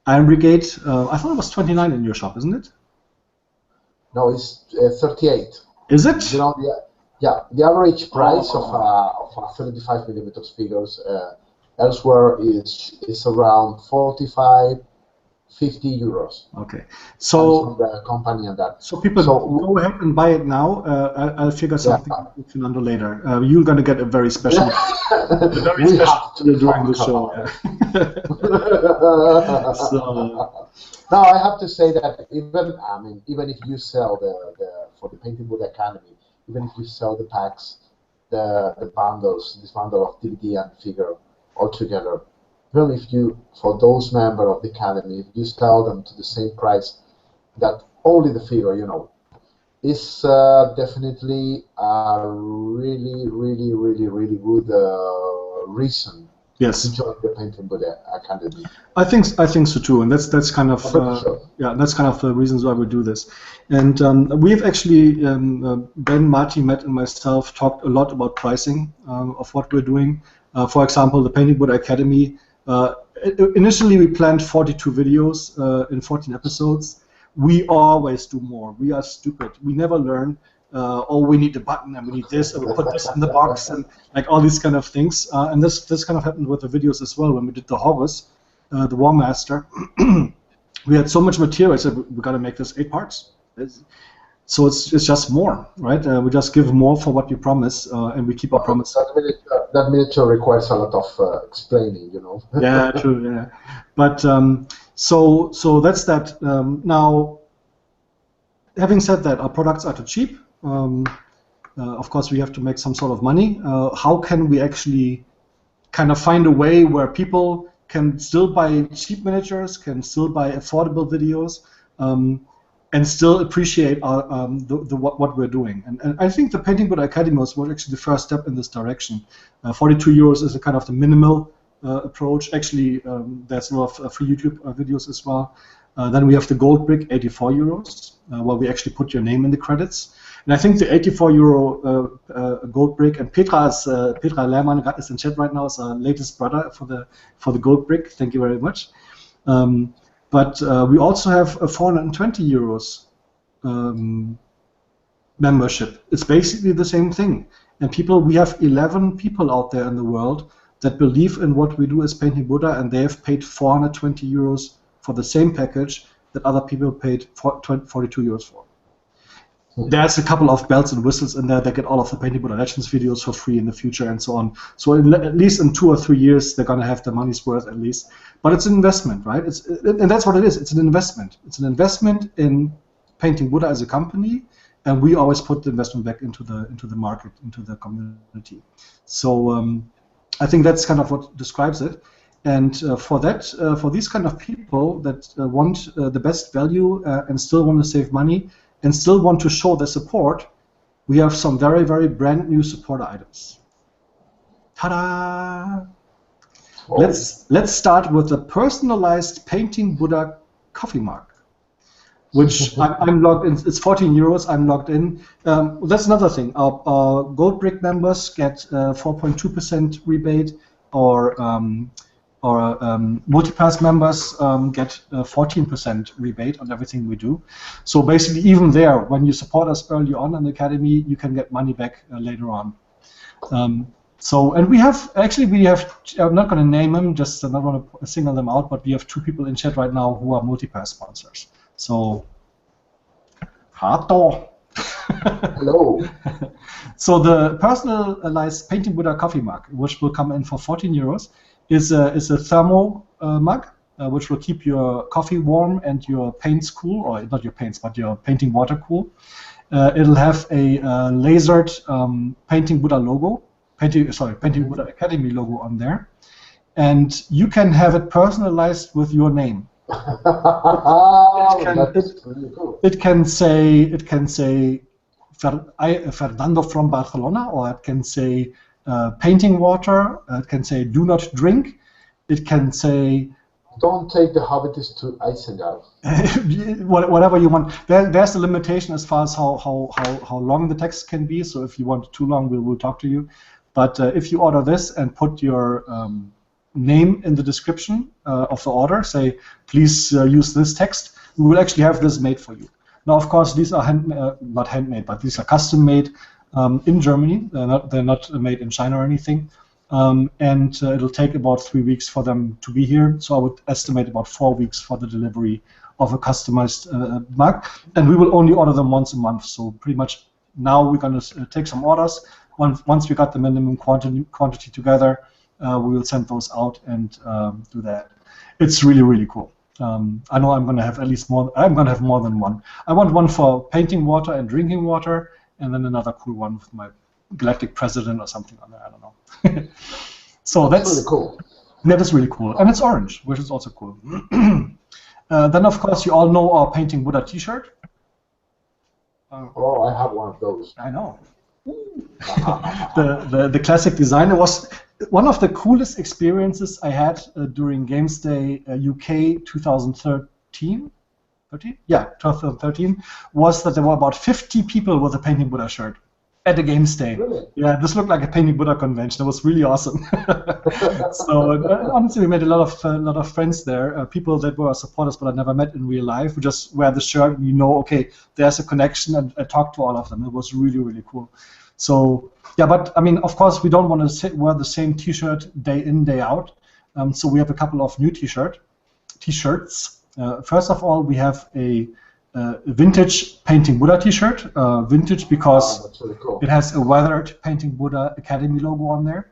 Iron Brigade. I thought it was 29 in your shop, isn't it? No, it's 38. Is it? You know, the average price of a 75 millimeters figures elsewhere is around 45, 50 euros. Okay, so from the company and that. So people go ahead and buy it now. I'll figure something out with Fernando later. You're going to get a very special, during the show. Now I have to say that even if you sell for the Painting Buddha Academy, even if you sell the packs, the bundles, this bundle of DVD and figure all together, even if you, for those members of the Academy, if you sell them to the same price that only the figure, is definitely a really, really, really, really good reason to join the Painting Buddha Academy. I think so too, and that's kind of that's kind of the reasons why we do this. And we've actually Ben, Marty, Matt, and myself talked a lot about pricing of what we're doing. For example, the Painting Buddha Academy. Initially, we planned 42 videos in 14 episodes. We always do more. We are stupid. We never learn. We need a button, and we need this, and we put this in the box, and like all these kind of things. And this kind of happened with the videos as well. When we did the Horus, the War Master, we had so much material. I said we got to make this 8 parts. So it's just more, right? We just give more for what we promise, and we keep our promise. That miniature requires a lot of explaining, Yeah, true. Yeah, but so that's that. Now, having said that, our products are too cheap. Of course, we have to make some sort of money. How can we actually kind of find a way where people can still buy cheap miniatures, can still buy affordable videos, and still appreciate what we're doing? And I think the Painting Buddha Academy was actually the first step in this direction. 42 euros is a kind of the minimal approach. Actually, there's a lot of free YouTube videos as well. Then we have the gold brick, 84 euros, where we actually put your name in the credits. And I think the 84 euro gold brick, and Petra Lehrmann is in chat right now, is our latest brother for the gold brick. Thank you very much. But we also have a 420 euros membership. It's basically the same thing. And we have 11 people out there in the world that believe in what we do as Painting Buddha, and they have paid 420 euros for the same package that other people paid 42 euros for. There's a couple of bells and whistles in there that get all of the Painting Buddha Legends videos for free in the future and so on. So at least in 2 or 3 years, they're going to have their money's worth at least. But it's an investment, right? And that's what it is. It's an investment. It's an investment in Painting Buddha as a company, and we always put the investment back into the market, into the community. So I think that's kind of what describes it. And for these kind of people that want the best value and still want to save money and still want to show their support, we have some very, very brand new supporter items. Ta-da! Oh. Let's start with the personalized Painting Buddha coffee mug, which I'm logged in. It's 14 euros. I'm logged in. That's another thing. Our Gold Brick members get 4.2% rebate, or Multipass members get 14% rebate on everything we do. So basically, even there, when you support us early on in the Academy, you can get money back later on. And we have, I'm not going to name them, just I'm not going to single them out, but we have 2 people in chat right now who are Multipass sponsors. So, Hato. Hello. So the personalized Painting Buddha coffee mug, which will come in for 14 euros, is a thermo mug, which will keep your coffee warm and your paints cool, or not your paints, but your painting water cool. It'll have a lasered Painting Buddha logo, Painting Buddha Academy logo on there, and you can have it personalized with your name. It can say Fernando from Barcelona, or it can say painting water. It can say do not drink. It can say don't take the Hobbitist to Isengard. Whatever you want. There's a limitation as far as how long the text can be. So if you want it too long, we'll talk to you. But if you order this and put your name in the description of the order, say please use this text, we will actually have this made for you. Now, of course, these are not handmade, but these are custom made in Germany. They're not made in China or anything. And it'll take about 3 weeks for them to be here. So I would estimate about 4 weeks for the delivery of a customized mug. And we will only order them once a month. So pretty much now we're going to take some orders. Once we got the minimum quantity together, we will send those out and do that. It's really, really cool. I know I'm going to have at least more. I'm going to have more than one. I want one for painting water and drinking water, and then another cool one with my galactic president or something on there. I don't know. So that's really cool. That is really cool, and it's orange, which is also cool. Then, of course, you all know our Painting Buddha T-shirt. Oh, I have one of those. I know. the classic design. It was one of the coolest experiences I had during Games Day UK 2013. 2013 was that there were about 50 people with a Painting Buddha shirt at the Games Day. Really? Yeah, this looked like a Painting Buddha convention. It was really awesome. So honestly, we made a lot of friends there. People that were supporters, but I never met in real life. We just wear the shirt, and you know, okay, there's a connection, and I talked to all of them. It was really, really cool. So yeah, but I mean, of course, we don't want to wear the same T-shirt day in, day out. So we have a couple of new T-shirts. First of all, we have a vintage Painting Buddha T-shirt. Vintage because that's really cool. it has a weathered Painting Buddha Academy logo on there.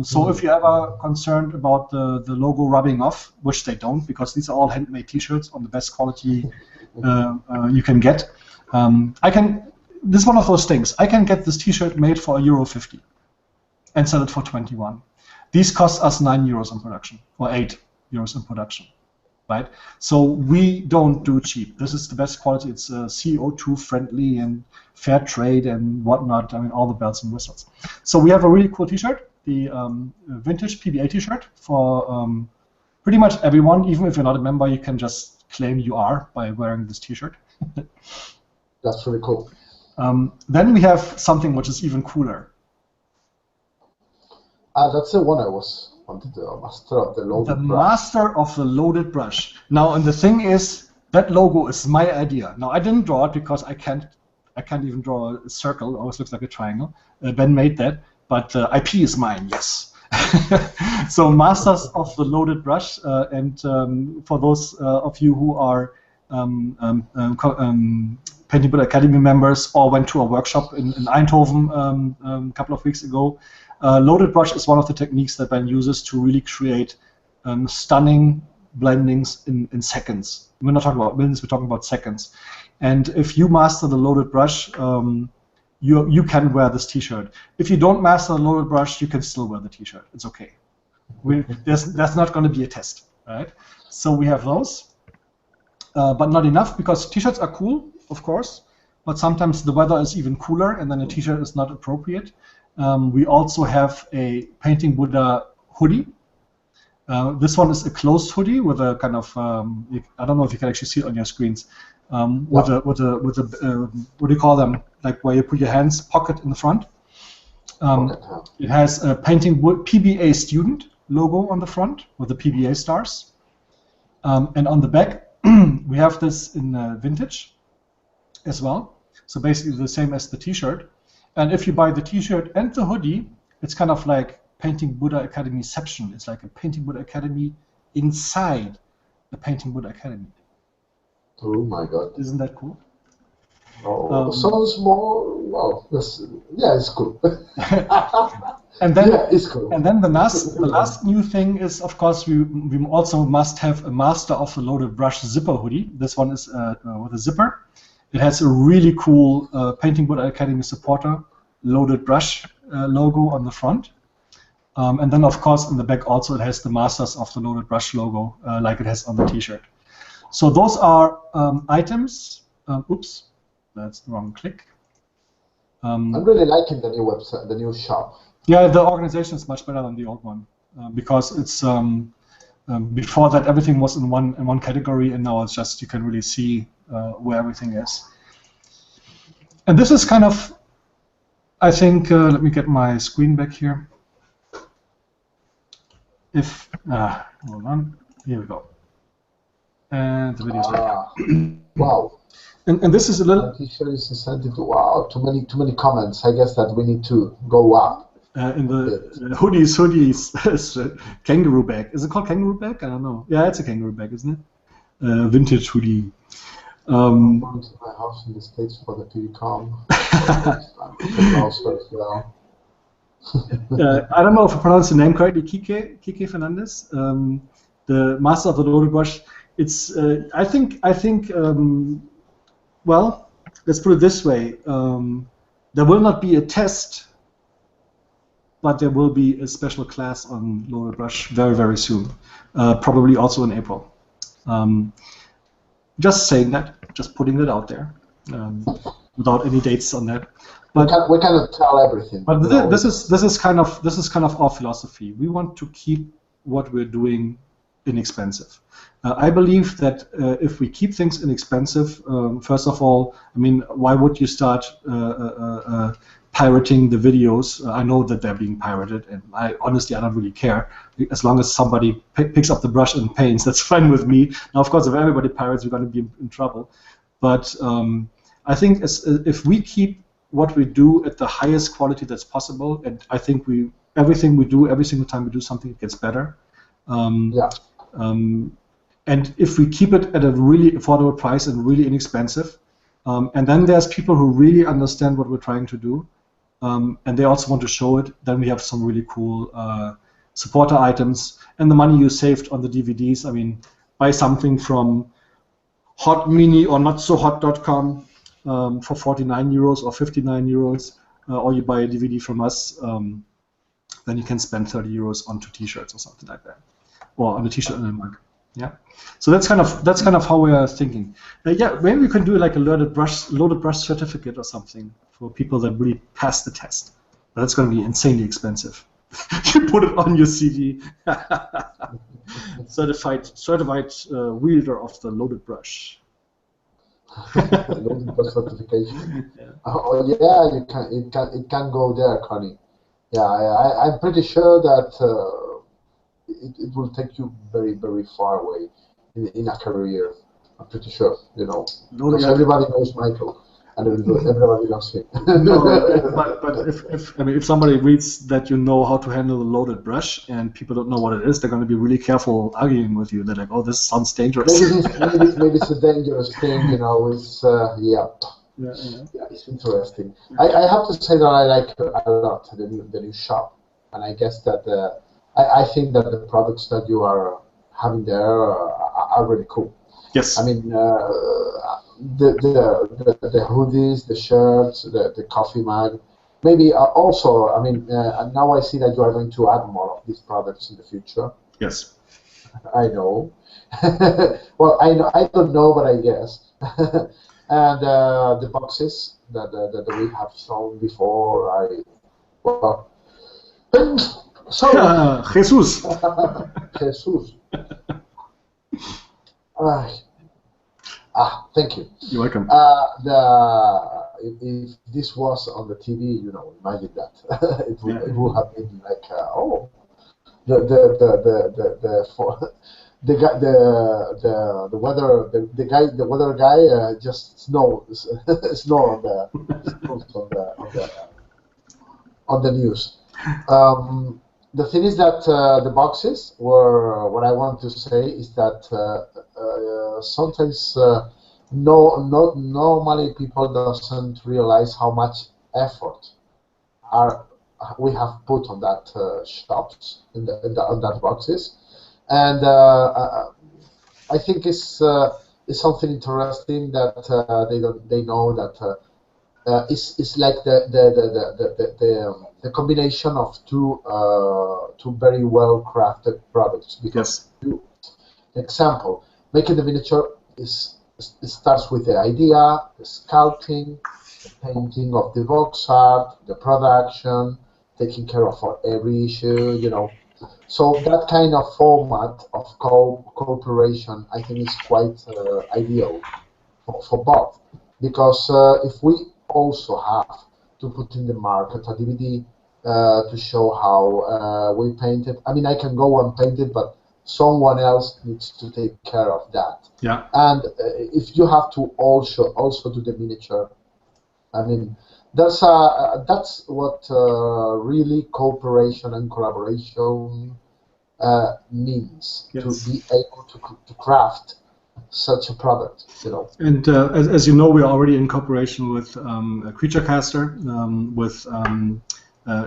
So if you're ever concerned about the logo rubbing off, which they don't, because these are all handmade T-shirts on the best quality you can get, this is one of those things. I can get this T-shirt made for €50 and sell it for 21. These cost us €9 in production, or €8 in production, right? So we don't do cheap. This is the best quality. It's CO2 friendly and fair trade and whatnot. I mean, all the bells and whistles. So we have a really cool T-shirt, the vintage PBA T-shirt for pretty much everyone. Even if you're not a member, you can just claim you are by wearing this T-shirt. That's really cool. Then we have something which is even cooler. That's the one I wanted, the Master of the Loaded Brush. The Master of the Loaded Brush. Now, and the thing is, that logo is my idea. Now, I didn't draw it because I can't even draw a circle. It always looks like a triangle. Ben made that, but IP is mine, yes. So, Masters of the Loaded Brush, and for those of you who are Painting Buddha Academy members or went to a workshop in Eindhoven a couple of weeks ago, loaded brush is one of the techniques that Ben uses to really create stunning blendings in seconds. We're not talking about minutes, we're talking about seconds. And if you master the loaded brush, you can wear this T-shirt. If you don't master the loaded brush, you can still wear the T-shirt. It's okay. There's not going to be a test, right? So we have those, but not enough, because T-shirts are cool, of course, but sometimes the weather is even cooler, and then a T-shirt is not appropriate. We also have a Painting Buddha hoodie. This one is a closed hoodie with a kind of I don't know if you can actually see it on your screens. With a what do you call them? Like where you put your hands, pocket in the front. It has a Painting Buddha PBA student logo on the front with the PBA stars, and on the back we have this in vintage as well. So basically the same as the T-shirt. And if you buy the T-shirt and the hoodie, it's kind of like Painting Buddha Academyception. It's like a Painting Buddha Academy inside the Painting Buddha Academy. Oh my God! Isn't that cool? Oh, sounds more. Wow, yeah, it's cool. And then, yeah, it's cool. And then the last new thing is, of course, we also must have a Master of the Loaded Brush zipper hoodie. This one is with a zipper. It has a really cool Painting Buddha Academy supporter loaded brush logo on the front. And then, of course, in the back also it has the Masters of the Loaded Brush logo like it has on the T-shirt. So those are items. Oops, that's the wrong click. I'm really liking the new website, the new shop. Yeah, the organization is much better than the old one because it's Before that, everything was in one category, and now it's just you can really see where everything is. And this is kind of, I think, let me get my screen back here. If, hold on, here we go. And the video's back. Wow. And this is a little. T-shirt is incentive. Wow, too many comments. I guess that we need to go up. In the hoodies, kangaroo bag. Is it called kangaroo bag? I don't know. Yeah, it's a kangaroo bag, isn't it? Vintage hoodie. I'm going to my house in the States for the TV-com. I don't know if I pronounced the name correctly. Kike Fernandez, the master of the loaded brush. It's I think well, let's put it this way. There will not be a test, but there will be a special class on loaded brush very, very soon, probably also in April. Just saying that, just putting it out there, without any dates on that. But we cannot tell everything. But this is kind of our philosophy. We want to keep what we're doing inexpensive. I believe that if we keep things inexpensive, first of all, I mean, why would you start pirating the videos? I know that they're being pirated, and honestly, I don't really care. As long as somebody picks up the brush and paints, that's fine with me. Now, of course, if everybody pirates, we're going to be in trouble. But I think if we keep what we do at the highest quality that's possible, and I think everything we do, every single time we do something, it gets better. And if we keep it at a really affordable price and really inexpensive, and then there's people who really understand what we're trying to do, and they also want to show it, then we have some really cool supporter items. And the money you saved on the DVDs, I mean, buy something from Hot Mini or NotSoHot.com for 49 euros or 59 euros, or you buy a DVD from us, then you can spend 30 euros on 2 T-shirts or something like that, or on a T-shirt and a mug. Yeah, so that's kind of how we are thinking. Yeah, maybe we can do like a loaded brush certificate or something for people that really pass the test. But that's going to be insanely expensive. You put it on your CD. certified wielder of the loaded brush. Loaded brush certification. Yeah. Oh yeah, it can go there, Connie. Yeah, I'm pretty sure that. It will take you very, very far away in a career. I'm pretty sure, because everybody knows Michael, and everybody knows him. No, but if somebody reads that you know how to handle a loaded brush, and people don't know what it is, they're going to be really careful arguing with you. They're like, "Oh, this sounds dangerous." Maybe it's a dangerous thing, It's Yeah, it's interesting. I have to say that I like a lot the new shop, and I guess that. I think that the products that you are having there are really cool. Yes. I mean, the hoodies, the shirts, the coffee mug. Maybe also, I mean, now I see that you are going to add more of these products in the future. Yes. I know. Well, I don't know, but I guess. And the boxes that we have shown before, sorry. Jesus. Jesus. Thank you. You're welcome. If this was on the TV, imagine that it would have been like the weather guy just snores on the news. The thing is that the boxes were, what I want to say is that sometimes normally people doesn't realize how much effort we have put on that shops on that boxes, and I think it's something interesting that they know that it's like the combination of two very well crafted products. Because example, making the miniature it starts with the idea, the sculpting, the painting of the box art, the production, taking care of every issue, So that kind of format of cooperation, I think, is quite ideal for both, because if we also have to put in the market a DVD to show how we painted, I mean, I can go and paint it, but someone else needs to take care of that. Yeah. And if you have to also do the miniature, I mean, that's what really cooperation and collaboration means, to Yes. be able to craft such a product, you know. And as you know, we are already in cooperation with Creature Caster, with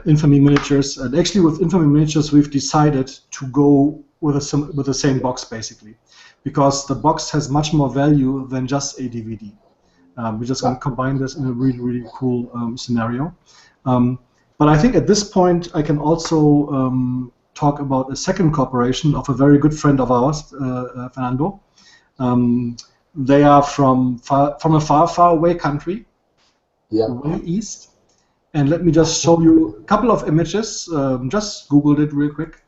Infamy Miniatures, and actually with Infamy Miniatures, we've decided to go with the same box basically, because the box has much more value than just a DVD. We're just going to combine this in a really, really cool scenario. But I think at this point, I can also talk about a second cooperation of a very good friend of ours, Fernando. They are from a far, far away country, way east. And let me just show you a couple of images. Just Googled it real quick.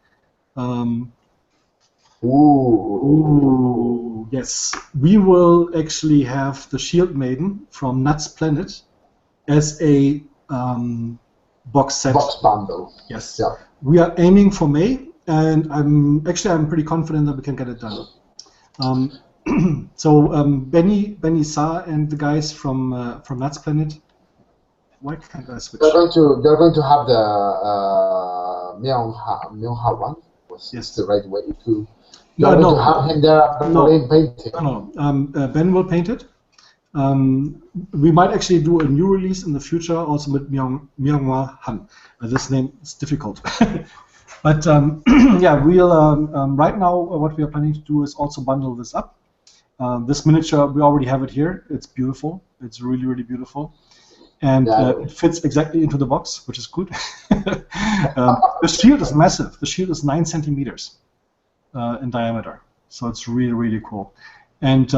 Ooh, yes. We will actually have the Shield Maiden from Nuts Planet as a box set. Box bundle. Yes. Yeah. We are aiming for May, and I'm pretty confident that we can get it done. So Benny Sa and the guys from Nuts Planet. Why can't I switch? They're going to have the Myung-ha one. Yes, the right way to. You're going to have him there painting. No. Ben will paint it. We might actually do a new release in the future, also with Myung-ha Han. This name is difficult. But yeah, we'll right now what we are planning to do is also bundle this up. This miniature, we already have it here. It's beautiful. It's really, really beautiful. And it fits exactly into the box, which is good. The shield is massive. The shield is 9 centimeters in diameter, so it's really, really cool. And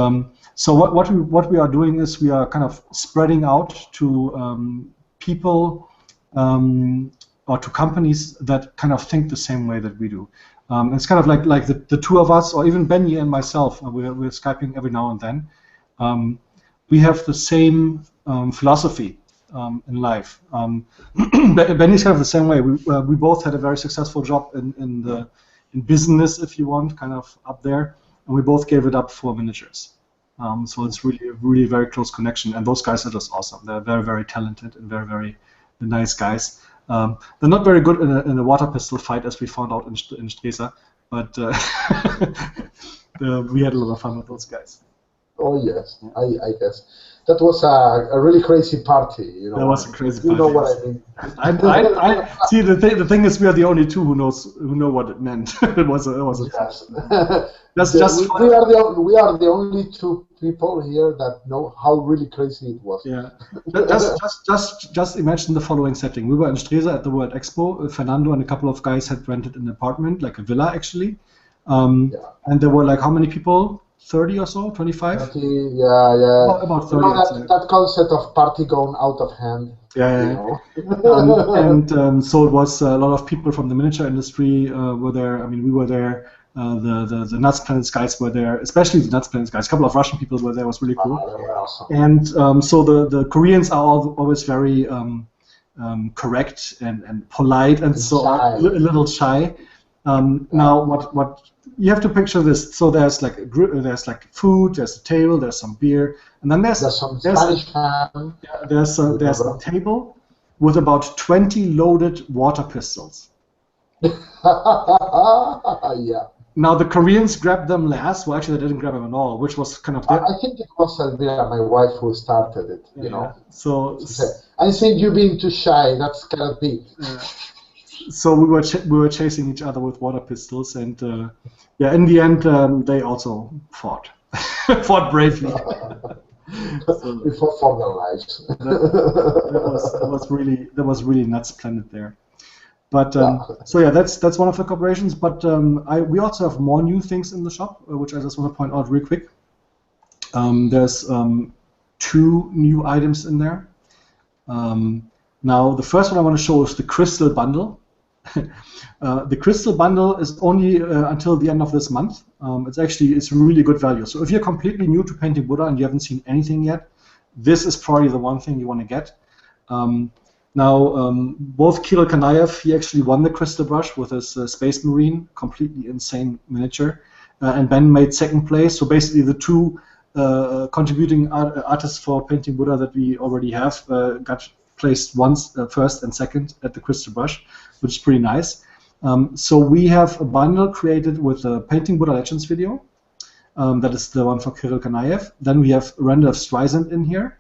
so what we are doing is we are kind of spreading out to people or to companies that kind of think the same way that we do. It's kind of like the two of us, or even Benny and myself. We're Skyping every now and then. We have the same philosophy in life. Benny's kind of the same way. We both had a very successful job in business, if you want, kind of up there, and we both gave it up for miniatures. So it's really a very close connection, and those guys are just awesome. They're very, very talented and very, very nice guys. They're not very good in a water pistol fight, as we found out in Stresa, but we had a lot of fun with those guys. Oh yes, I guess that was a really crazy party. You know, that was a crazy party. You know what I mean? I see. The thing is, we are the only two who know what it meant. it was a yes. We are the only two people here that know how really crazy it was. Yeah. just imagine the following setting. We were in Stresa at the World Expo. Fernando and a couple of guys had rented an apartment, like a villa actually. And there were like how many people? 30 or so, 25? 30, yeah. About 30. You know, that concept of party going out of hand. Yeah. And so it was a lot of people from the miniature industry were there. I mean, we were there. The Nuts Planet guys were there, especially the Nuts Planet guys. A couple of Russian people were there. It was really cool. They were awesome. And so the Koreans are always very correct and polite and so a little shy. Now what you have to picture this. So there's like food, there's a table, there's some beer, and then there's a table with about 20 loaded water pistols. Yeah. Now the Koreans grabbed them last. Well, actually, they didn't grab them at all, which was kind of. I think it was Elvira, my wife, who started it. You know. So I think you being too shy. That's kind of big. So we were chasing each other with water pistols, and in the end they also fought bravely. We fought for their lives. that was really Nuts Planet there. But so yeah, that's one of the cooperations. But we also have more new things in the shop, which I just want to point out real quick. There's 2 new items in there. Now the first one I want to show is the Crystal Bundle. The crystal bundle is only until the end of this month. It's really good value. So if you're completely new to painting Buddha and you haven't seen anything yet, this is probably the one thing you want to get. Both Kirill Kanaev, he actually won the crystal brush with his Space Marine, completely insane miniature, and Ben made second place. So basically the two contributing artists for painting Buddha that we already have got placed once, first and second at the crystal brush, which is pretty nice. So we have a bundle created with a Painting Buddha Legends video. That is the one for Kirill Kanaev. Then we have Render of Streisand in here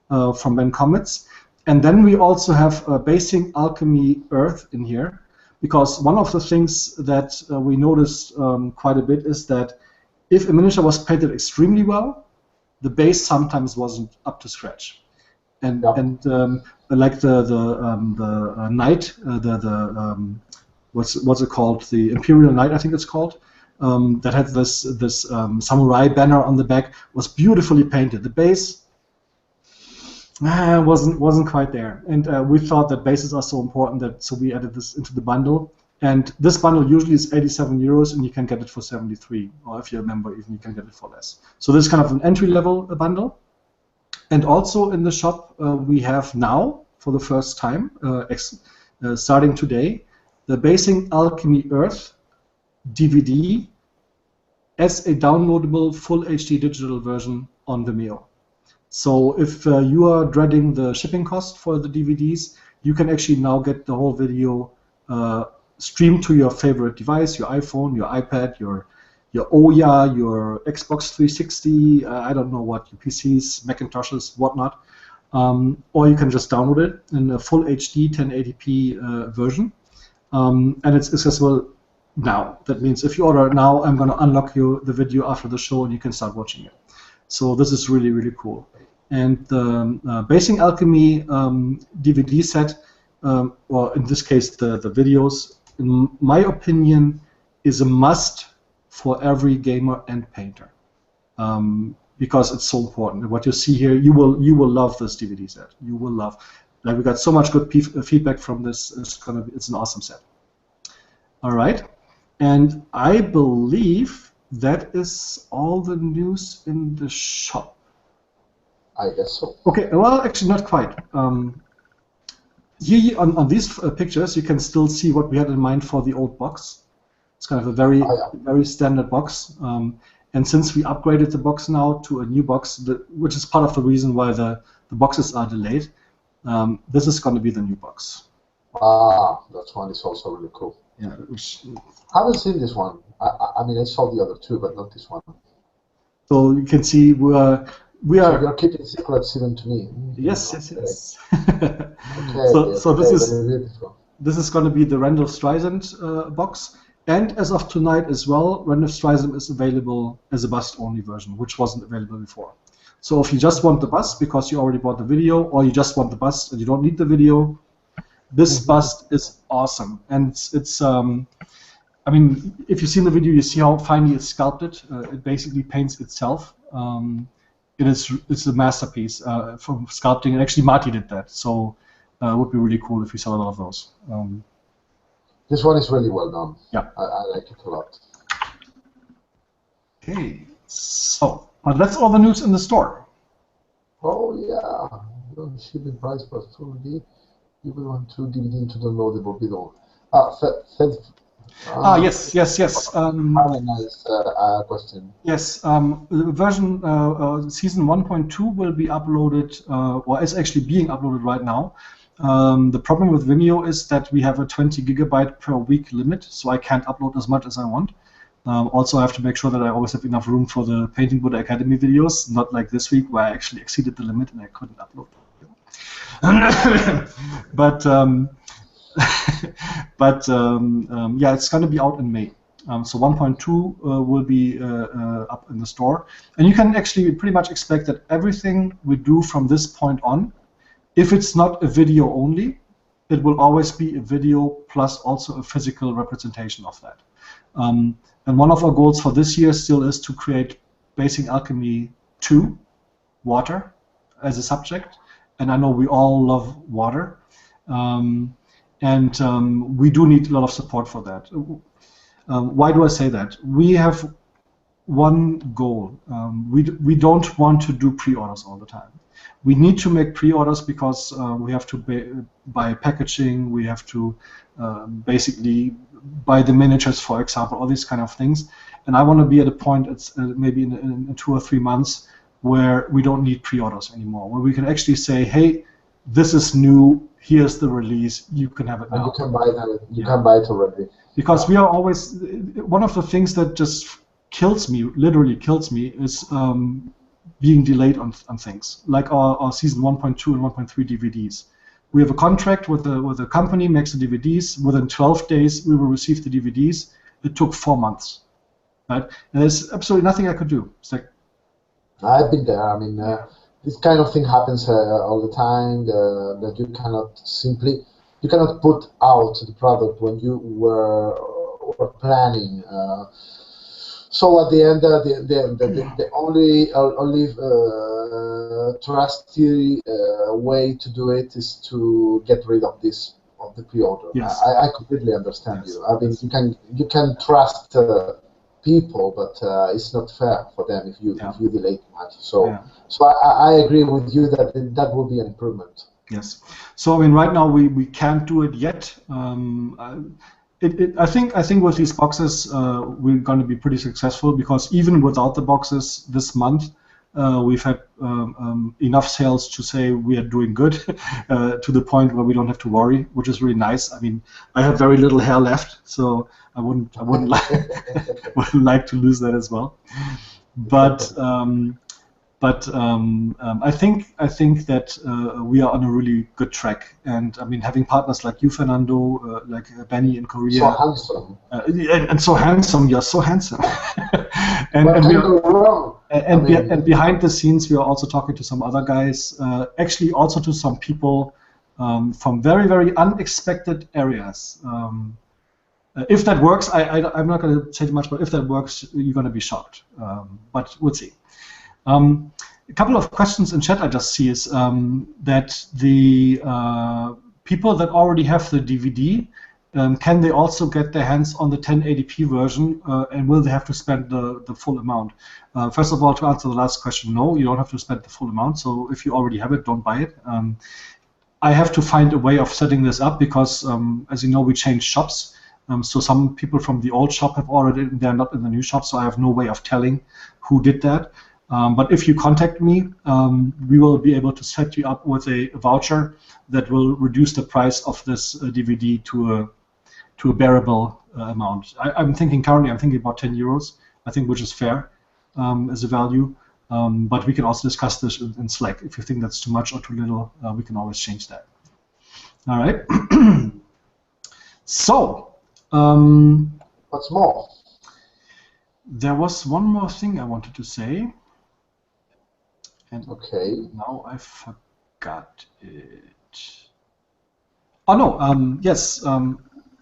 from Ben Comets. And then we also have Basing Alchemy Earth in here, because one of the things that we noticed quite a bit is that if a miniature was painted extremely well, the base sometimes wasn't up to scratch. And like the knight, what's it called? The Imperial Knight, I think it's called. That had this samurai banner on the back, was beautifully painted. The base wasn't quite there, and we thought that bases are so important so we added this into the bundle. And this bundle usually is 87 euros, and you can get it for 73, or if you're a member, even you can get it for less. So this is kind of an entry-level bundle. And also in the shop, we have now, for the first time, starting today, the Basing Alchemy Earth DVD as a downloadable full HD digital version on Vimeo. So if you are dreading the shipping cost for the DVDs, you can actually now get the whole video streamed to your favorite device, your iPhone, your iPad, your Ouya, your Xbox 360, I don't know what, your PCs, Macintoshes, whatnot. Or you can just download it in a full HD 1080p version. And it's accessible now. That means if you order it now, I'm going to unlock you the video after the show and you can start watching it. So this is really, really cool. And the Basing Alchemy DVD set, or in this case the videos, in my opinion, is a must for every gamer and painter, because it's so important. And what you see here, you will love this DVD set. You will love. Like, we got so much good feedback from this. It's an awesome set. All right, and I believe that is all the news in the shop. I guess so. Okay, well, actually not quite. Here on these pictures, you can still see what we had in mind for the old box. It's kind of a very standard box. And since we upgraded the box now to a new box, which is part of the reason why the boxes are delayed, this is going to be the new box. Ah, that one is also really cool. Yeah. I haven't seen this one. I mean, I saw the other two, but not this one. So you can see we are. So you're keeping secrets even to me. Yes. Okay, so this is going to be the Randall Streisand box, and as of tonight as well, Randall Streisand is available as a bust-only version, which wasn't available before. So if you just want the bust because you already bought the video, or you just want the bust and you don't need the video, this bust is awesome, and it's I mean, if you've seen the video, you see how finely it's sculpted. It basically paints itself. It's a masterpiece from sculpting, and actually Marty did that. So it would be really cool if we saw a lot of those. This one is really well done. Yeah, I like it a lot. Okay, so that's all the news in the store. Oh yeah, shipping price plus 2D. You will want 2 DVD into the loadable below. Yes. Very nice question. Yes, the version season 1.2 will be uploaded, or is actually being uploaded right now. The problem with Vimeo is that we have a 20 gigabyte per week limit, so I can't upload as much as I want. Also, I have to make sure that I always have enough room for the Painting Buddha Academy videos, not like this week where I actually exceeded the limit and I couldn't upload. But yeah, it's going to be out in May. So 1.2 will be up in the store. And you can actually pretty much expect that everything we do from this point on, if it's not a video only, it will always be a video plus also a physical representation of that. And one of our goals for this year still is to create Basing Alchemy 2, water, as a subject. And I know we all love water. And and we do need a lot of support for that. Why do I say that? We have one goal. We don't want to do pre-orders all the time. We need to make pre-orders because we have to buy packaging, we have to basically buy the miniatures, for example, all these kind of things. And I want to be at a point, it's maybe in 2 or 3 months, where we don't need pre-orders anymore, where we can actually say, hey, this is new, here's the release, you can have it now. And you can buy that, you can buy it already. Because we are always, one of the things that just kills me, literally kills me, is being delayed on things, like our season 1.2 and 1.3 DVDs. We have a contract with a company, makes the DVDs. Within 12 days, we will receive the DVDs. It took 4 months, right? And there's absolutely nothing I could do. It's like, I've been there. I mean, this kind of thing happens all the time. That you cannot put out the product when you were planning. So at the end, the only trusty way to do it is to get rid of the pre-order. Yes. I completely understand you. I mean, you can trust people, but it's not fair for them if you delay too much. So I agree with you that will be an improvement. Yes. So I mean, right now we can't do it yet. I think with these boxes we're going to be pretty successful, because even without the boxes this month we've had enough sales to say we are doing good to the point where we don't have to worry, which is really nice. I mean, I have very little hair left, so I wouldn't wouldn't like to lose that as well. But I think that we are on a really good track, and I mean, having partners like you, Fernando, like Benny in Korea, so handsome, and so handsome. You're so handsome. and behind the scenes, we are also talking to some other guys, actually also to some people from very, very unexpected areas. If that works, I'm not going to say too much, but if that works, you're going to be shocked. But we'll see. A couple of questions in chat I just see is that the people that already have the DVD, can they also get their hands on the 1080p version, and will they have to spend the full amount? First of all, to answer the last question, no, you don't have to spend the full amount. So if you already have it, don't buy it. I have to find a way of setting this up because, as you know, we changed shops. So some people from the old shop have ordered it, and they're not in the new shop, so I have no way of telling who did that. But if you contact me, we will be able to set you up with a voucher that will reduce the price of this DVD to a bearable amount. I'm thinking about 10 euros, I think, which is fair as a value. But we can also discuss this in Slack. If you think that's too much or too little, we can always change that. All right. So, what's more? There was one more thing I wanted to say. And okay. Now I forgot it. Oh no, yes.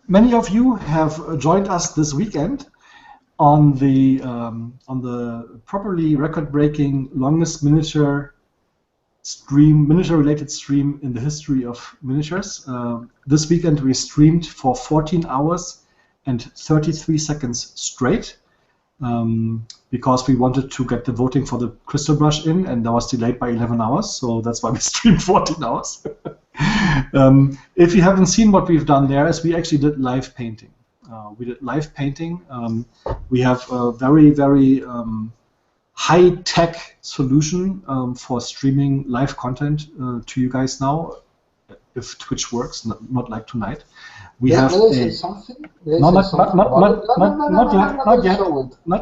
Many of you have joined us this weekend on the properly record-breaking longest miniature-related stream in the history of miniatures. This weekend we streamed for 14 hours and 33 seconds straight. Because we wanted to get the voting for the crystal brush in, and that was delayed by 11 hours, so that's why we streamed 14 hours. If you haven't seen what we've done there, is we actually did live painting. We did live painting. We have a very, very high-tech solution for streaming live content to you guys now, if Twitch works, not like tonight. We have not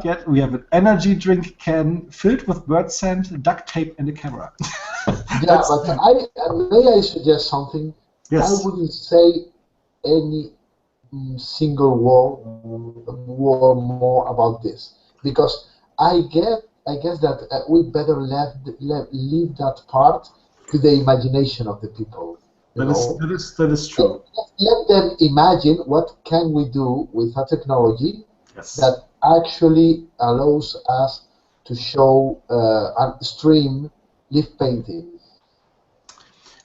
yet. We have an energy drink can filled with bird sand, duct tape, and a camera. Yeah, but may I suggest something? Yes. I wouldn't say any single word more about this, because I guess that we better leave that part to the imagination of the people. That is true. Let them imagine what can we do with a technology that actually allows us to show and stream live painting.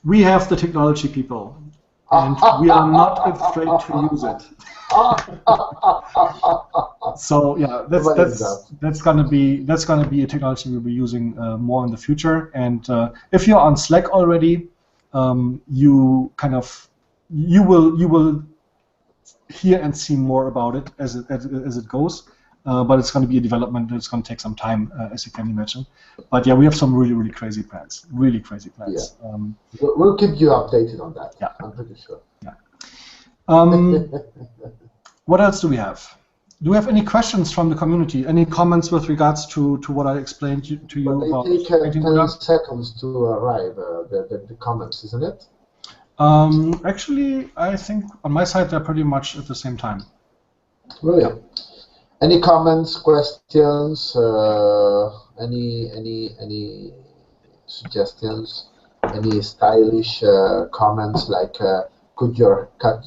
We have the technology, people. and we are not afraid to use it. So yeah, that's gonna be a technology we'll be using more in the future. And if you're on Slack already, you will hear and see more about it as it goes. But it's going to be a development. It's going to take some time, as you can imagine. But yeah, we have some really crazy plans. Really crazy plans. Yeah. We'll keep you updated on that. Yeah, I'm pretty sure. Yeah. What else do we have? Do we have any questions from the community? Any comments with regards to what I explained to you about? They take 10 seconds to arrive. The comments, isn't it? Actually, I think on my side they're pretty much at the same time. Really? Yeah. Any comments, questions, any suggestions, any stylish comments like could you cut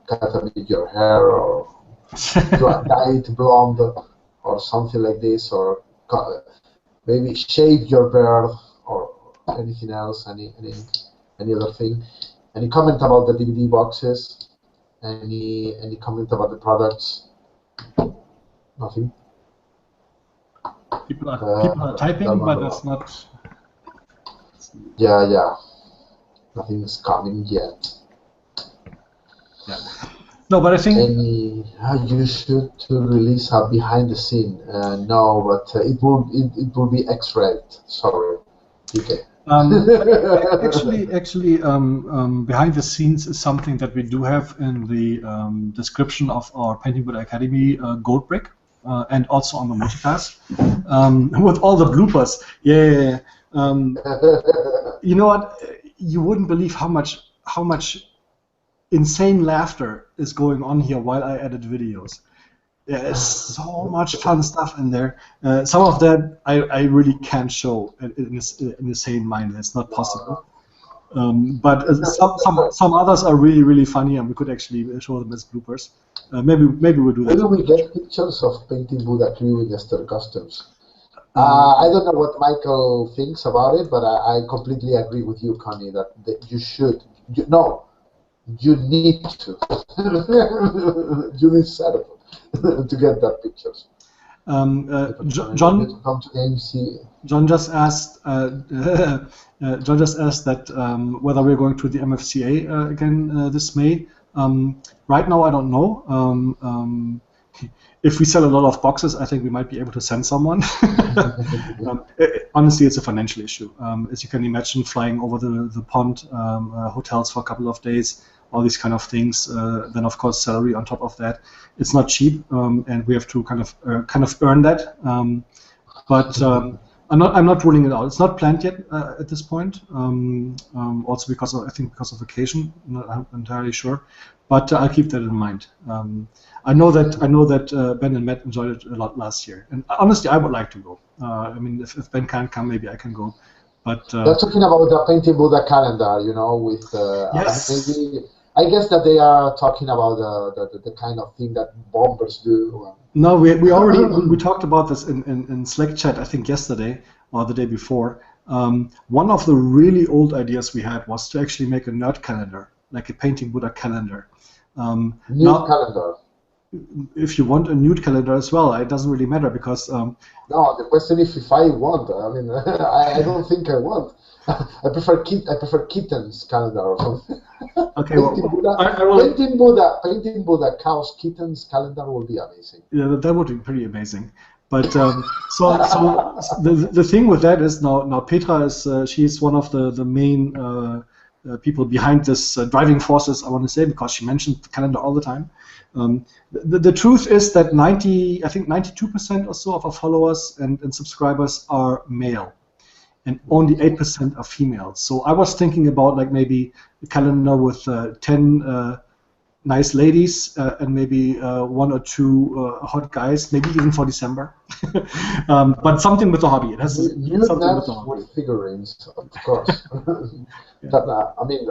a bit your hair, or dye it blonde, or something like this, or maybe shave your beard, or anything else, any other thing? Any comment about the DVD boxes? Any comment about the products? Nothing. People are typing, but that's not. Yeah. Nothing is coming yet. Yeah. No, but I think you should release a behind the scene. No, but it will be X-rated. Sorry. Okay. Actually, behind the scenes is something that we do have in the description of our Painting Buddha Academy gold brick, and also on the multicast with all the bloopers. Yeah. You know what? You wouldn't believe how much insane laughter is going on here while I edit videos. There's so much fun stuff in there. Some of that I really can't show in the same mind. It's not possible. But some others are really funny, and we could actually show them as bloopers. Maybe we'll do that. Maybe we get pictures of Painting Buddha crew in Esther costumes. I don't know what Michael thinks about it, but I completely agree with you, Connie, that you should. You need to. You need setup to get that pictures. John just asked. John just asked that whether we're going to the MFCA again this May. Right now, I don't know. If we sell a lot of boxes, I think we might be able to send someone. Honestly, it's a financial issue. As you can imagine, flying over the pond, hotels for a couple of days, all these kind of things. Then, of course, salary on top of that. It's not cheap, and we have to kind of earn that. But I'm not ruling it out. It's not planned yet at this point. Also because of vacation. I'm not entirely sure, but I'll keep that in mind. I know that Ben and Matt enjoyed it a lot last year, and honestly, I would like to go. I mean, if Ben can't come, maybe I can go. But they're talking about the Painting Buddha calendar, with yes. maybe. I guess that they are talking about the kind of thing that bombers do. No, we already talked about this in Slack chat, I think yesterday or the day before. One of the really old ideas we had was to actually make a nerd calendar, like a Painting Buddha calendar. Nude calendar. If you want a nude calendar as well, it doesn't really matter because. No, the question is if I want. I mean, I don't think I want. I prefer kittens calendar or something. Okay, Painting Buddha cows kittens calendar would be amazing. Yeah, that would be pretty amazing. But so the thing with that is now Petra is she's one of the main people behind this driving forces, I want to say, because she mentioned the calendar all the time. The truth is that 92% or so of our followers and subscribers are male, and only 8% are female. So I was thinking about like maybe a calendar with 10 nice ladies and maybe 1 or 2 hot guys, maybe even for December. But something with the hobby. It has something with the hobby. With figurines, of course. Yeah. I mean,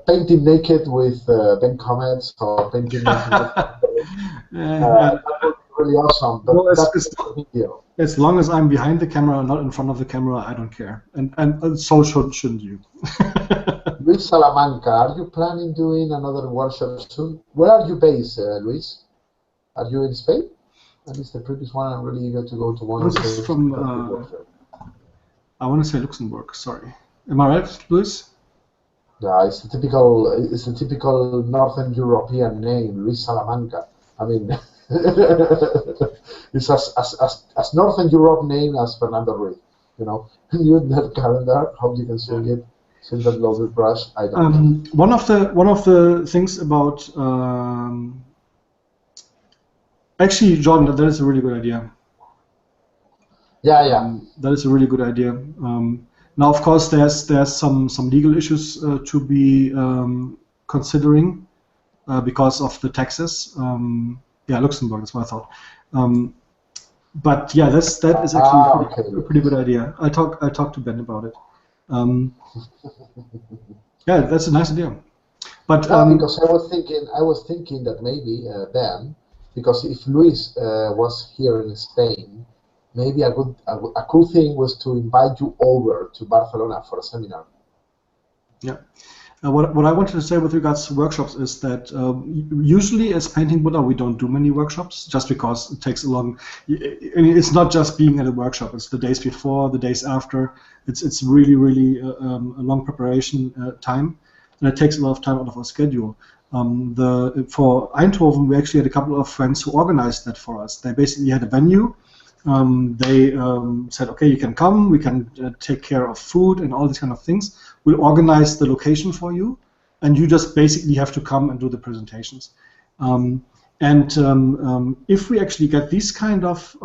painting naked with Ben Comets or painting naked with that would be really awesome. But well, that's the video. As long as I'm behind the camera, not in front of the camera, I don't care. And so shouldn't you. Luis Salamanca, are you planning doing another workshop soon? Where are you based, Luis? Are you in Spain? I missed the previous one. I'm really eager to go to one of those. I want to say Luxembourg. Sorry, am I right, Luis? Yeah, it's a typical Northern European name, Luis Salamanca. I mean, it's as Northern Europe name as Fernando Ruiz. You know, you that calendar. Hope you can swing it. Swing that loaded brush. I don't know. One of the things about actually, Jordan, that is a really good idea. Yeah. That is a really good idea. Now, of course, there's some legal issues to be considering because of the taxes. Yeah, Luxembourg. That's what I thought. But yeah, that is actually a pretty good idea. I talked to Ben about it. Yeah, that's a nice idea. But because I was thinking that maybe Ben, because if Luis was here in Spain, maybe a cool thing was to invite you over to Barcelona for a seminar. Yeah. What I wanted to say with regards to workshops is that usually as Painting Buddha we don't do many workshops just because it takes a long. I mean, it's not just being at a workshop; it's the days before, the days after. It's really a long preparation time, and it takes a lot of time out of our schedule. For Eindhoven, we actually had a couple of friends who organized that for us. They basically had a venue. They said, okay, you can come, we can take care of food and all these kind of things. We'll organize the location for you, and you just basically have to come and do the presentations. If we actually get these kind of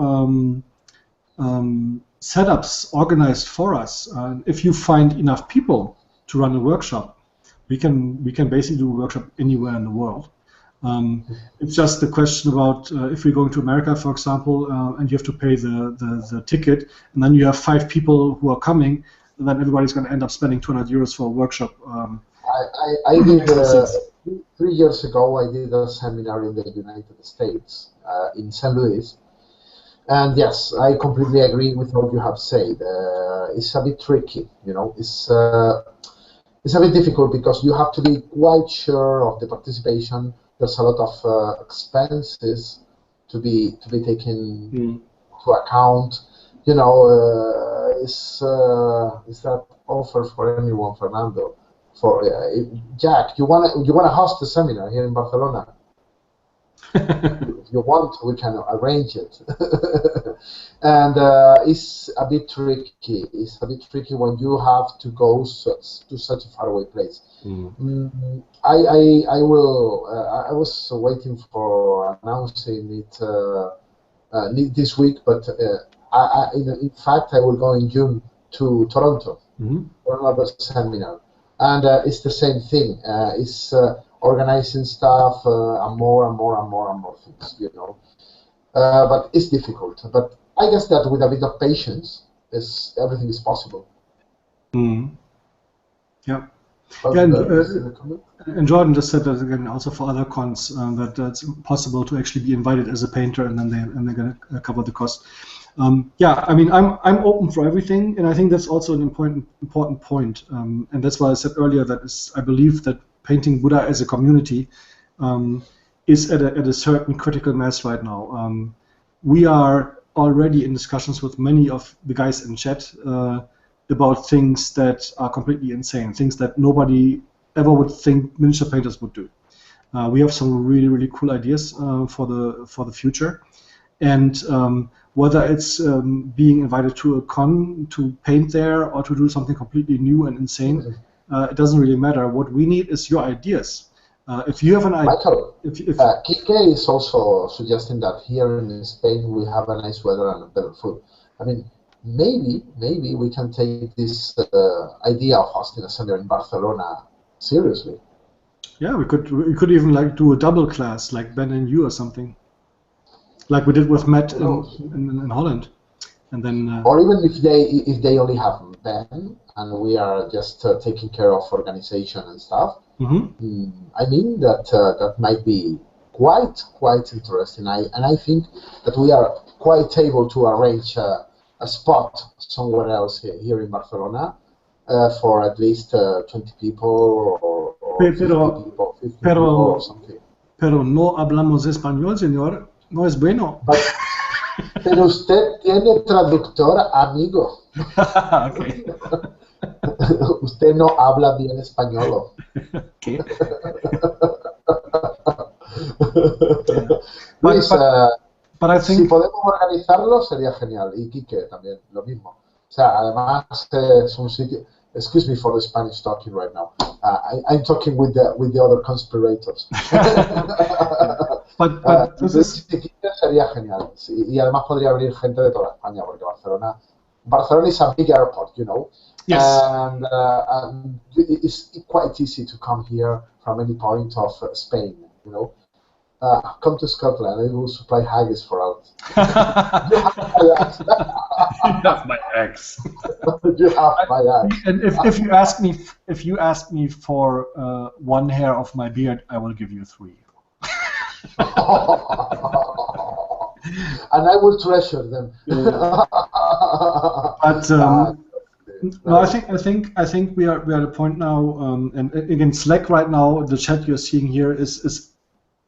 setups organized for us, if you find enough people to run a workshop, we can basically do a workshop anywhere in the world. It's just the question about if we're going to America, for example, and you have to pay the ticket, and then you have 5 people who are coming, and then everybody's going to end up spending 200 euros for a workshop. I did 3 years ago. I did a seminar in the United States, in St. Louis, and yes, I completely agree with what you have said. It's a bit tricky, you know. It's a bit difficult because you have to be quite sure of the participation. There's a lot of expenses to be taken to account. You know, is that offer for anyone, Fernando? For Jack, you wanna host a seminar here in Barcelona? If you want, we can arrange it. And it's a bit tricky. It's a bit tricky when you have to go to such a faraway place. I will. I was waiting for announcing it this week, but in fact, I will go in June to Toronto for another seminar, and it's the same thing. It's organizing stuff and more things, you know. But it's difficult. But I guess that with a bit of patience, everything is possible. Yeah. And Jordan just said that again, also for other cons, that it's possible to actually be invited as a painter, and then they're going to cover the cost. Yeah, I mean, I'm open for everything, and I think that's also an important point, and that's why I said earlier that I believe that Painting Buddha as a community is at a certain critical mass right now. We are already in discussions with many of the guys in chat about things that are completely insane, things that nobody ever would think miniature painters would do. We have some really cool ideas for the future, and whether it's being invited to a con to paint there or to do something completely new and insane, it doesn't really matter. What we need is your ideas. If you have an idea, Michael, Kike is also suggesting that here in Spain we have a nice weather and better food. I mean, maybe we can take this idea of hosting a seminar in Barcelona seriously. Yeah, we could even like do a double class, like Ben and you or something, like we did with Matt in Holland, and then. Or even if they only have Ben and we are just taking care of organization and stuff. I mean that might be quite interesting. And I think that we are quite able to arrange a spot somewhere else here in Barcelona for at least 20 people or 50 people, 50 people or something. Pero no hablamos español, señor. No es bueno. Pero usted tiene traductor, amigo. Okay. Usted no habla bien español. Okay. Luis, but I think... si podemos organizarlo sería genial. Y Quique también, lo mismo. O sea, además es un sitio... Excuse me for the Spanish talking right now. I'm talking with the other conspirators. but this is... sería genial. Sí, y además podría venir gente de toda España, porque Barcelona is a big airport, you know. Yes. And it's quite easy to come here from any point of Spain, you know. Come to Scotland, it will supply haggis for us. You have my eggs. You have my eggs. And if you ask me for 1 hair of my beard, I will give you 3. And I will treasure them. But no, I think we are at a point now, and again, Slack right now, the chat you're seeing here is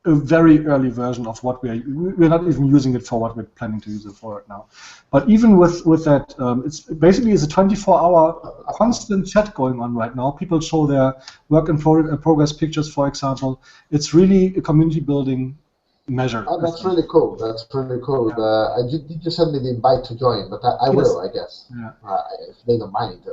a very early version of what we're not even using it for what we're planning to use it for right now. But even with that, it's basically a 24-hour constant chat going on right now. People show their work in progress pictures, for example. It's really a community building measure. Oh, that's really cool. That's really cool. Yeah. Did you send me the invite to join? But I will, I guess. Yeah. If they don't mind.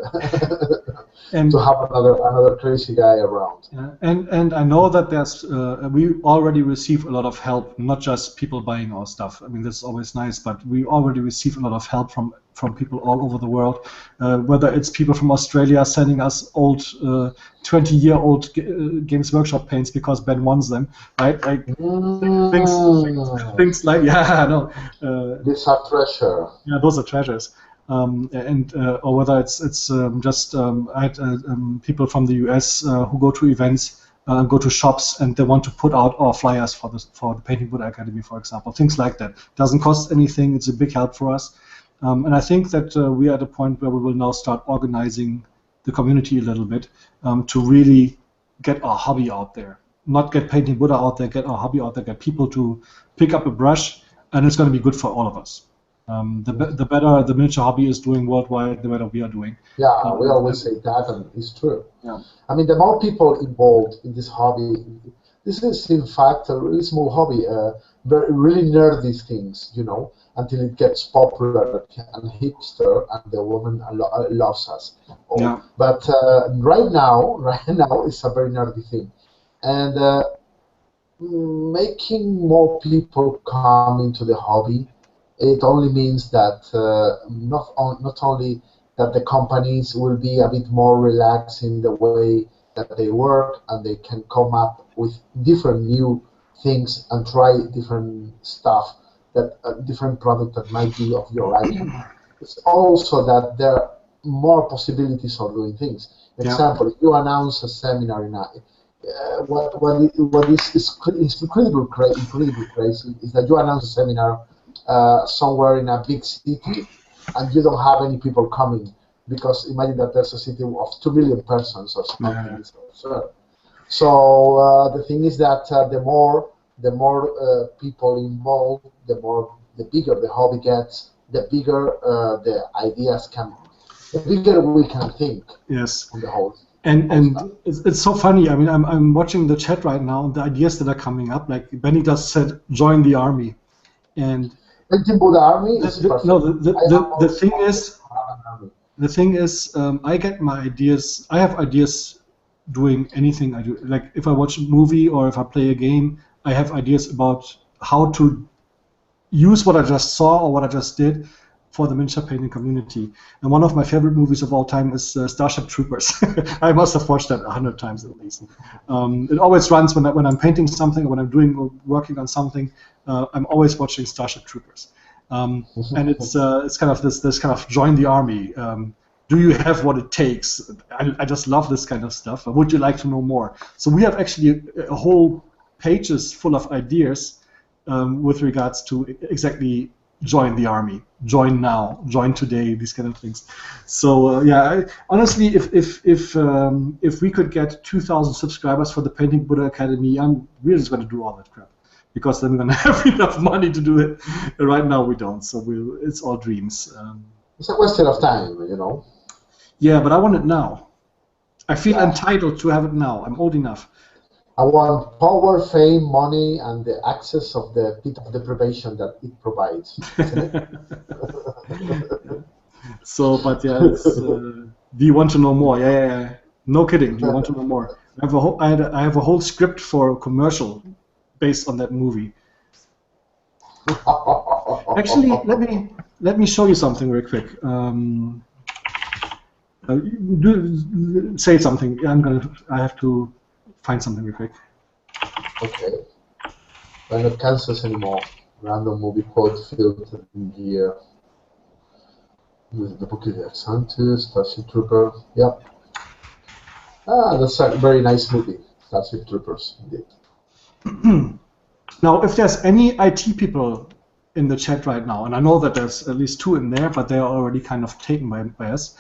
And to have another crazy guy around. Yeah. And I know that there's we already receive a lot of help, not just people buying our stuff. I mean, that's always nice, but we already receive a lot of help from people all over the world, whether it's people from Australia sending us old 20-year-old Games Workshop paints because Ben wants them, right? Like things like, yeah, no. These are treasure. Yeah, those are treasures. Or whether it's just I had people from the US who go to events, go to shops, and they want to put out our flyers for the Painting Buddha Academy, for example. Things like that. Doesn't cost anything. It's a big help for us. And I think that we are at a point where we will now start organizing the community a little bit to really get our hobby out there. Not get Painting Buddha out there, get our hobby out there, get people to pick up a brush, and it's going to be good for all of us. The better the miniature hobby is doing worldwide, the better we are doing. Yeah, we always say that, and it's true. Yeah. I mean, the more people involved in this hobby, this is in fact a really small hobby, really nerdy things, you know, until it gets popular and hipster, and the woman loves us. Yeah. But right now, it's a very nerdy thing, and making more people come into the hobby. It only means that not only that the companies will be a bit more relaxed in the way that they work, and they can come up with different new things and try different stuff, that different product that might be of your liking. It's also that there are more possibilities of doing things. For example, if you announce a seminar in what is incredibly crazy is that you announce a seminar somewhere in a big city, and you don't have any people coming, because imagine that there's a city of 2 million persons or something. Yeah. So the thing is that the more people involved, the bigger the hobby gets, the bigger the ideas can, the bigger we can think. Yes. On the whole. And it's so funny. I mean, I'm watching the chat right now, and the ideas that are coming up. Like Benny just said, join the army, and Painting Buddha Army. The thing is, I get my ideas. I have ideas doing anything I do. Like if I watch a movie or if I play a game, I have ideas about how to use what I just saw or what I just did for the miniature painting community. And one of my favorite movies of all time is Starship Troopers. I must have watched that 100 times at least. It always runs when I'm painting something or when I'm working on something. I'm always watching Starship Troopers. And it's kind of this kind of join the army. Do you have what it takes? I just love this kind of stuff. Would you like to know more? So we have actually a whole pages full of ideas with regards to exactly join the army, join now, join today, these kind of things. So honestly, if we could get 2,000 subscribers for the Painting Buddha Academy, we're just going to do all that crap, because then we're going to have enough money to do it. Right now we don't, so it's all dreams. It's a question of time, you know. Yeah, but I want it now. I feel entitled to have it now. I'm old enough. I want power, fame, money, and the access of the pit of deprivation that it provides. So, but yeah, do you want to know more? Yeah. No kidding. Do you want to know more? I have a whole script for a commercial based on that movie. Actually, let me show you something real quick. Say something. I have to find something real quick. Okay. I'm not Kansas anymore. Random movie quote filled in here. The book is Santos, Starship Trooper. Yep. That's a very nice movie. Starship Troopers, indeed. Now, if there's any IT people in the chat right now, and I know that there's at least 2 in there, but they are already kind of taken by us.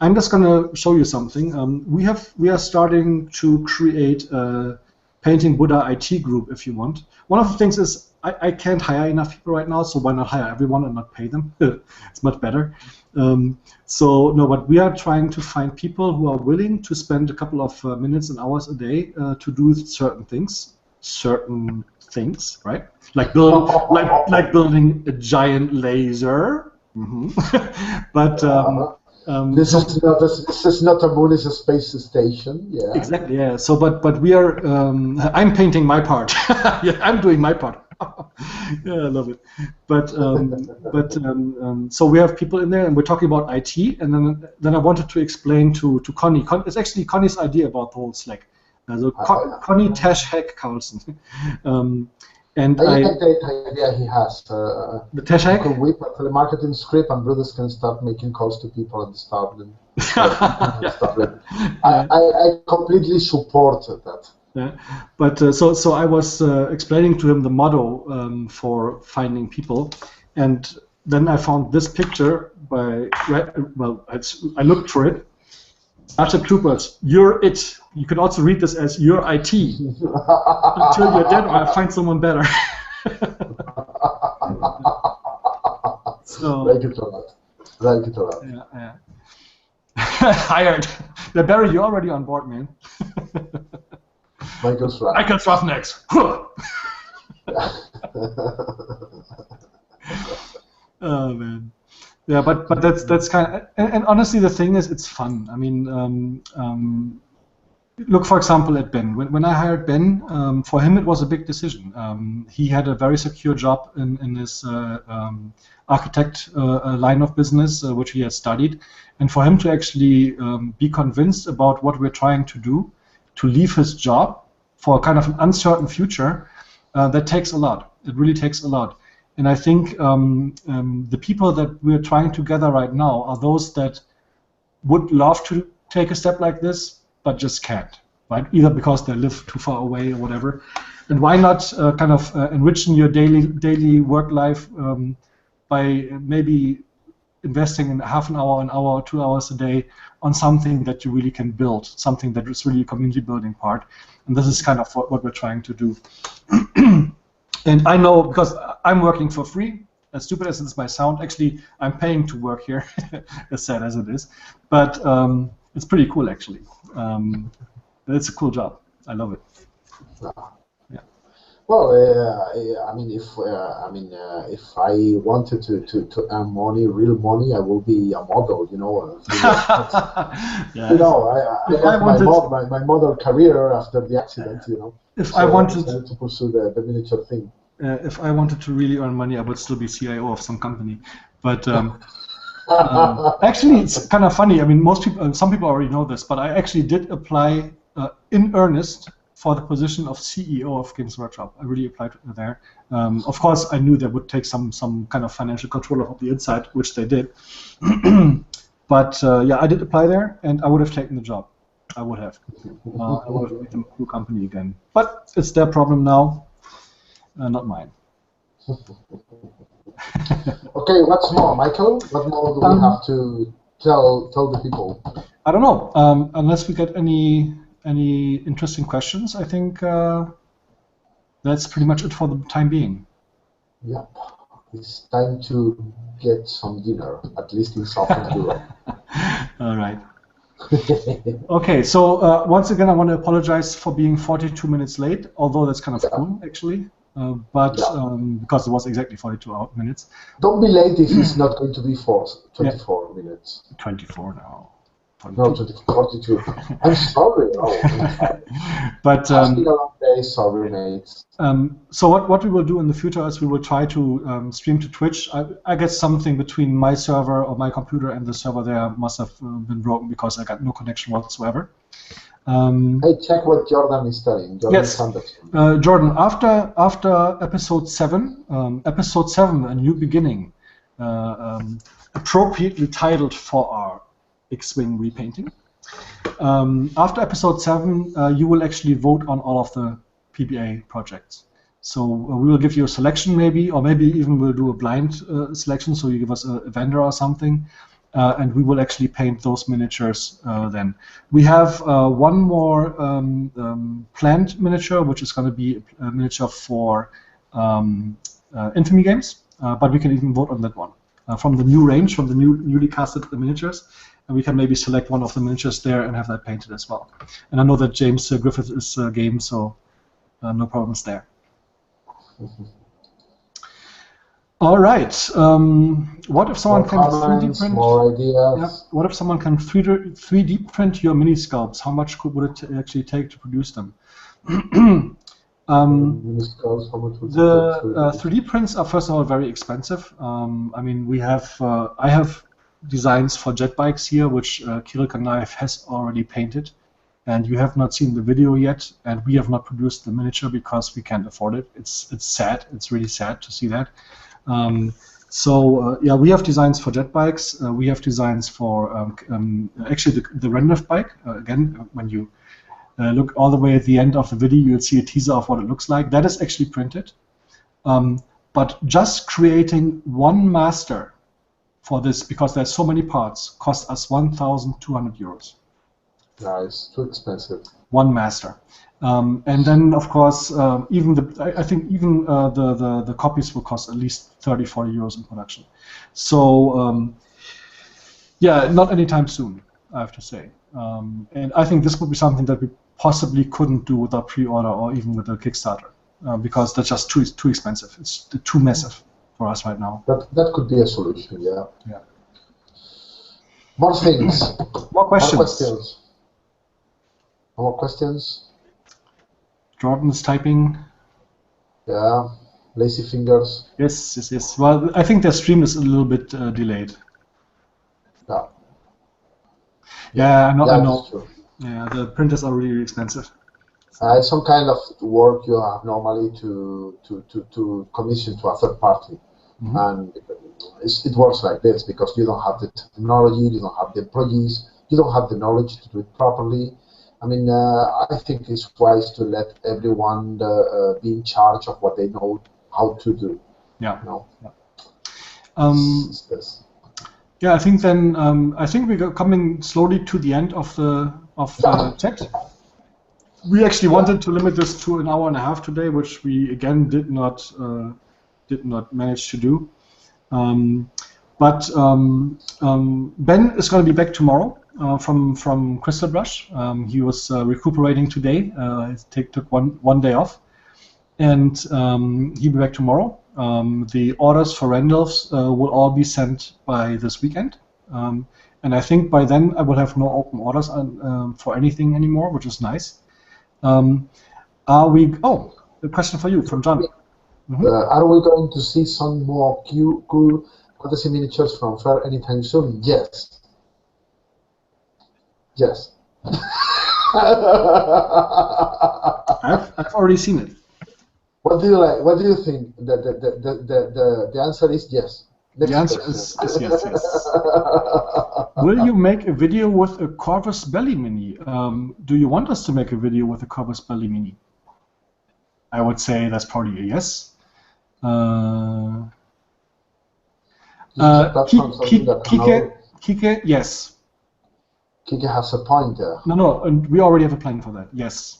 I'm just going to show you something. We are starting to create a Painting Buddha IT group, if you want. One of the things is I can't hire enough people right now, so why not hire everyone and not pay them? It's much better. But we are trying to find people who are willing to spend a couple of minutes and hours a day to do certain things, right? Like building a giant laser. But this is not a moon; it's a space station. Yeah. Exactly. Yeah. So, but we are. I'm painting my part. Yeah, I'm doing my part. Yeah, I love it. But so we have people in there, and we're talking about IT, and then I wanted to explain to Connie. It's actually Connie's idea about the whole Slack. So Connie Tash-Hack Carlson. And I like the idea he has. The Tash-Hack? You can whip a telemarketing script, and brothers can start making calls to people and start them. I completely support that. Yeah, but so I was explaining to him the motto for finding people, and then I found this picture I looked for it. Starship Troopers, you're it. You could also read this as your IT. Until you're dead, or I find someone better. So, like it or not. Yeah. Hired. Yeah, Barry, you're already on board, man. Michael's right. Michael's Roughnecks. Oh man. Yeah, but that's kind of, and honestly, the thing is, it's fun. I mean, look, for example, at Ben. When I hired Ben, for him it was a big decision. He had a very secure job in his architect line of business, which he has studied, and for him to actually be convinced about what we're trying to do, to leave his job for kind of an uncertain future, that takes a lot. It really takes a lot. And I think the people that we're trying to gather right now are those that would love to take a step like this, but just can't, right? Either because they live too far away or whatever. And why not kind of enriching your daily work life by maybe investing in half an hour, 2 hours a day on something that you really can build, something that is really a community building part. And this is kind of what we're trying to do. And I know, because I'm working for free, as stupid as this might sound, actually I'm paying to work here, as sad as it is, but it's pretty cool actually. It's a cool job. I love it. Yeah. Well, I mean, if I wanted to earn money, real money, I will be a model. You know. Yeah. You know, I left my model career after the accident. You know. If I wanted to pursue the miniature thing. If I wanted to really earn money, I would still be CIO of some company. But actually, it's kind of funny. I mean, some people already know this, but I actually did apply in earnest for the position of CEO of Games Workshop. I really applied there. Of course, I knew that would take some kind of financial control of the inside, which they did. But yeah, I did apply there, and I would have taken the job. I would have. I would have made them a cool company again. But it's their problem now, not mine. Okay, what's more, Michael? What more do we have to tell the people? I don't know. Unless we get any interesting questions, I think that's pretty much it for the time being. Yeah, it's time to get some dinner, at least in Southern Europe. All right. Okay, so once again, I want to apologize for being 42 minutes late, although that's kind of cool, actually. Because it was exactly 42 minutes. Don't be late if it's not going to be 24 minutes. 24 now. 42. No, 42. I'm sorry. But it's been a long day. Sorry, mates. So what we will do in the future is we will try to stream to Twitch. I guess something between my server or my computer and the server there must have been broken because I got no connection whatsoever. Hey, check what Jordan is studying. Yes, Jordan. After episode 7, A New Beginning, appropriately titled for our X-Wing repainting. After episode 7, you will actually vote on all of the PBA projects. So we will give you a selection maybe, or maybe even we'll do a blind selection, so you give us a vendor or something, and we will actually paint those miniatures then. We have one more planned miniature, which is going to be a miniature for Infamy games, but we can even vote on that one. From the new range, from the newly casted miniatures, and we can maybe select one of the miniatures there and have that painted as well. And I know that James Griffith is game, so no problems there. All right. What if someone can 3D print? More ideas. Yeah. What if someone can 3D print your mini sculpts? How much would it actually take to produce them? The 3D prints are first of all very expensive. I mean, I have designs for jet bikes here, which Kirill Kanaev has already painted, and you have not seen the video yet, and we have not produced the miniature because we can't afford it. It's sad. It's really sad to see that. Yeah, we have designs for jet bikes. We have designs for actually the Rendleft bike. Again, when you look all the way at the end of the video, you'll see a teaser of what it looks like. That is actually printed. But just creating one master for this, because there's so many parts, cost us 1,200 euros. Nice, too expensive. One master. And then, of course, I think even the copies will cost at least 30, 40 euros in production. So, yeah, not anytime soon, I have to say. And I think this would be something that we possibly couldn't do with our pre-order or even with a Kickstarter, because that's just too expensive. It's too massive for us right now. That could be a solution, yeah. Yeah. More things. More questions. More questions. Jordan is typing. Yeah, lazy fingers. Yes. Well, I think their stream is a little bit delayed. Yeah. Yeah, I know. That's true. Yeah, the printers are really expensive. It's some kind of work you have normally to commission to a third party, and it works like this because you don't have the technology, you don't have the employees, you don't have the knowledge to do it properly. I mean, I think it's wise to let everyone be in charge of what they know how to do. Yeah. You know? Yeah, I think then I think we're coming slowly to the end of the chat. We actually wanted to limit this to an hour and a half today, which we again did not manage to do. But Ben is going to be back tomorrow from Crystal Brush. He was recuperating today. He took one day off, and he'll be back tomorrow. The orders for Randolph's will all be sent by this weekend, and I think by then I will have no open orders for anything anymore, which is nice. Are we? Oh, a question for you from John. Are we going to see some more cool fantasy miniatures from Fair anytime soon? Yes. Yes. I've already seen it. What do you like? What do you think? The answer is yes. The answer is yes, yes. Will you make a video with a Corvus Belly Mini? Do you want us to make a video with a Corvus Belly Mini? I would say that's probably a yes. Kike, yes. Kike has a point there. No, and we already have a plan for that. Yes.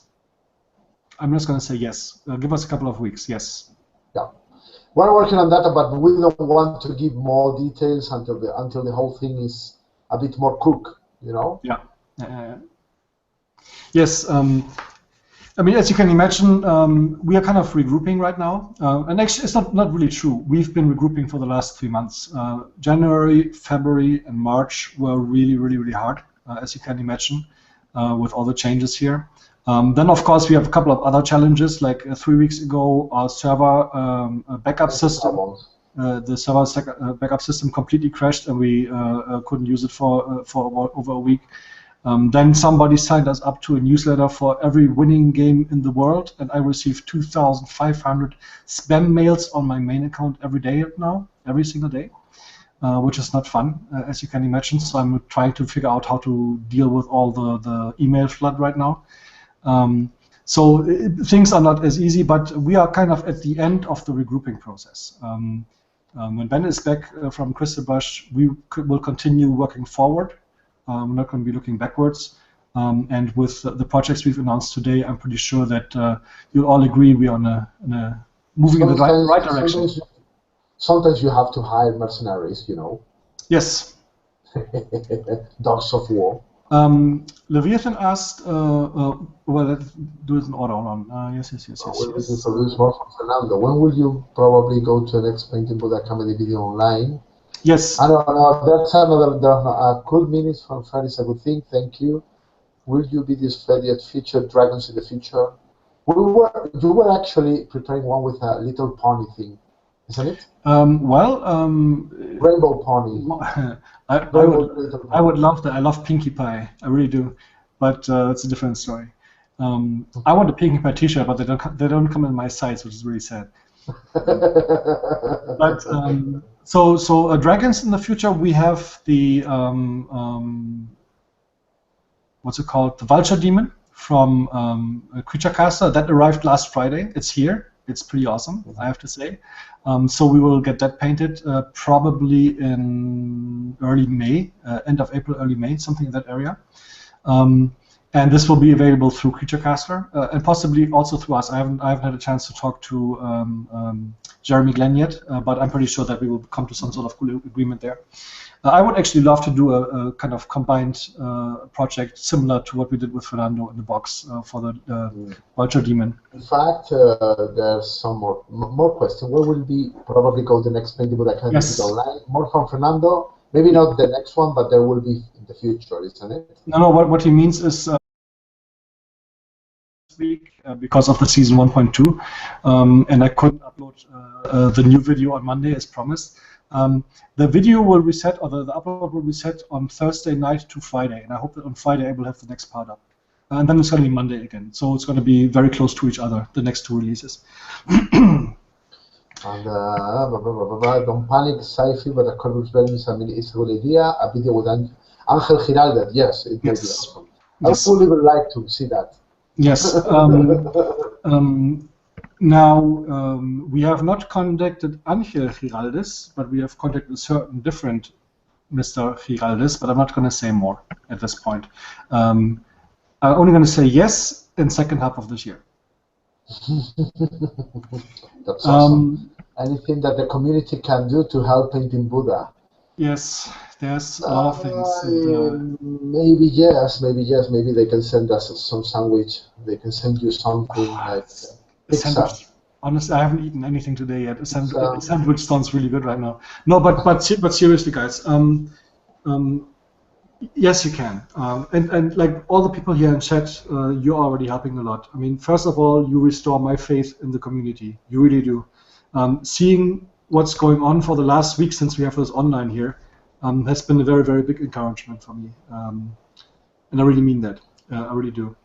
I'm just going to say yes. Give us a couple of weeks. Yes. Yeah, we're working on that, but we don't want to give more details until the whole thing is a bit more cooked, you know. Yeah. Yes. I mean, as you can imagine, we are kind of regrouping right now, and actually, it's not really true. We've been regrouping for the last 3 months. January, February, and March were really hard, as you can imagine, with all the changes here. Then, of course, we have a couple of other challenges. Like 3 weeks ago, our server backup system, the server backup system completely crashed, and we couldn't use it for over a week. Then somebody signed us up to a newsletter for every winning game in the world, and I received 2,500 spam mails on my main account every day now, every single day, which is not fun, as you can imagine. So I'm trying to figure out how to deal with all the email flood right now. So things are not as easy, but we are kind of at the end of the regrouping process. When Ben is back from Crystal Brush, we will continue working forward. We're not going to be looking backwards. And with the projects we've announced today, I'm pretty sure that you'll all agree we are moving in the right direction. Sometimes you have to hire mercenaries, you know. Yes. Dogs of war. Leviathan asked, well, let's do it in order. Hold on. Yes. When will you produce more from Fernando? When will you probably go to the next Painting Buddha comedy video online? Yes. I don't know. That's another. Cool minis from Fred is a good thing. Thank you. Will you be this Fred yet featured dragons in the future? You were actually preparing one with a little pony thing, isn't it? Rainbow pony. I would love that. I love Pinkie Pie. I really do. But it's a different story. I want a Pinkie Pie T-shirt, but they don't come in my size, which is really sad. But so dragons in the future, we have the what's it called? The Vulture Demon from Creature Caster that arrived last Friday. It's here. It's pretty awesome, I have to say. So we will get that painted probably in early May, end of April, early May, something in that area. And this will be available through Creature Caster and possibly also through us. I haven't had a chance to talk to Jeremy Glenn yet, but I'm pretty sure that we will come to some sort of agreement there. I would actually love to do a kind of combined project similar to what we did with Fernando in the box for the Vulture Demon. In fact, there's some more questions. Where will be probably go the next Painting Buddha Academy online? More from Fernando. Maybe not the next one, but there will be in the future, isn't it? No. What he means is week because of the season 1.2, and I couldn't upload the new video on Monday as promised. The video will reset, or the upload will reset on Thursday night to Friday, and I hope that on Friday I will have the next part up. And then it's going to be Monday again, so it's going to be very close to each other, the next two releases. And don't panic, sci-fi, but a Corvus Belli is a good idea. A video with Angel Giraldet, yes, it will be awesome. I would even like to see that. Yes. Now, we have not contacted Angel Giraldes, but we have contacted a certain different Mr. Giraldes, but I'm not going to say more at this point. I'm only going to say yes in second half of this year. That's awesome. Anything that the community can do to help Painting Buddha? Yes, there's a lot of things. Maybe yes. Maybe they can send us some sandwich. They can send you something like pizza. Honestly, I haven't eaten anything today yet. A sandwich sounds really good right now. No, but seriously, guys. Yes, you can. And like all the people here in chat, you're already helping a lot. I mean, first of all, you restore my faith in the community. You really do. Seeing what's going on for the last week since we have this online here has been a very, very big encouragement for me. And I really mean that. I really do.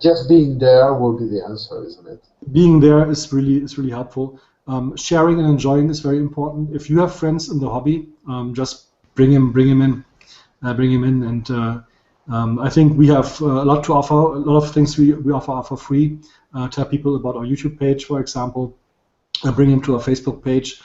Just being there will be the answer, isn't it? Being there is really helpful. Sharing and enjoying is very important. If you have friends in the hobby, just bring him in, and I think we have a lot to offer. A lot of things we offer for free. Tell people about our YouTube page, for example. Bring him to our Facebook page.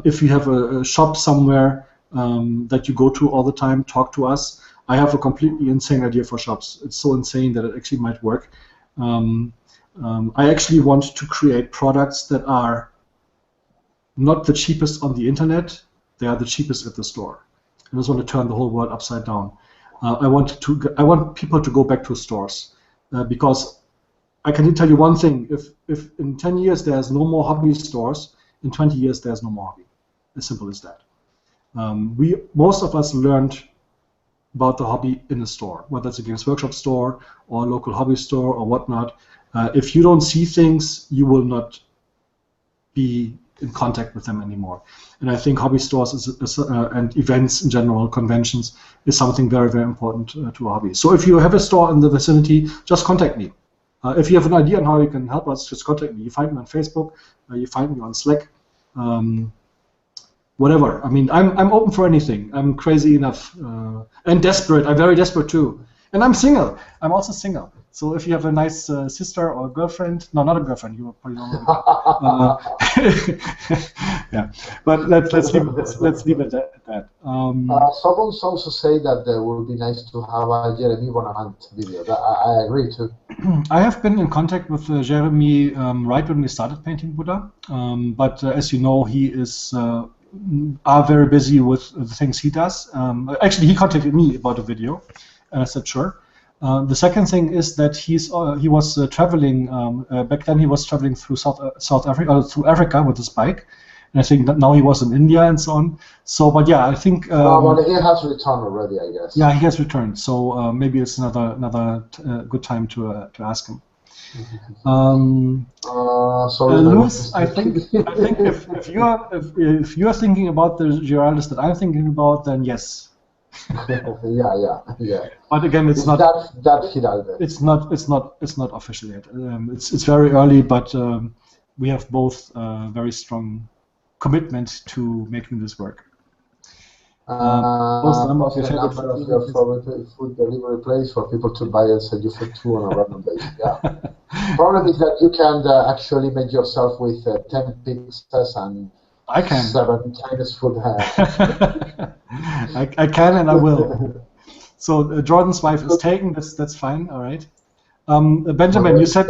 If you have a shop somewhere that you go to all the time, talk to us. I have a completely insane idea for shops. It's so insane that it actually might work. I actually want to create products that are not the cheapest on the internet. They are the cheapest at the store. I just want to turn the whole world upside down. I want people to go back to stores because I can tell you one thing: if in 10 years there's no more hobby stores, in 20 years there's no more hobby. As simple as that. Most of us learned about the hobby in a store, whether it's a Games Workshop store or a local hobby store or whatnot. If you don't see things, you will not be in contact with them anymore. And I think hobby stores and events in general, conventions, is something very, very important to a hobby. So if you have a store in the vicinity, just contact me. If you have an idea on how you can help us, just contact me. You find me on Facebook, you find me on Slack, whatever. I mean, I'm open for anything. I'm crazy enough and desperate. I'm very desperate too. And I'm single. I'm also single. So if you have a nice sister or girlfriend, no, not a girlfriend. You probably don't know. Yeah, but let's leave it at that. Someone also say that it would be nice to have a Jeremy Bonamant video. I agree too. I have been in contact with Jeremy right when we started painting Buddha, but as you know, he is are very busy with the things he does. Actually, he contacted me about a video, and I said sure. The second thing is that he was traveling back then. He was traveling through South Africa, through Africa with his bike, and I think that now he was in India and so on. So, but yeah, I think. But he has returned already, I guess. Yeah, he has returned. So maybe it's another good time to ask him. Sorry, Louis, I think if you are thinking about the Giraldus that I'm thinking about, then yes. yeah. But again, it's not that Giraldus. It's not official yet. It's very early, but we have both very strong commitment to making this work. Post the number of your favorite food delivery place for people to buy and send you food to on a random basis. Yeah. Problem is that you can actually make yourself with 10 pizzas and I can. 7 Chinese food. I can and I will. So Jordan's wife is taken. That's fine. All right. Benjamin, you said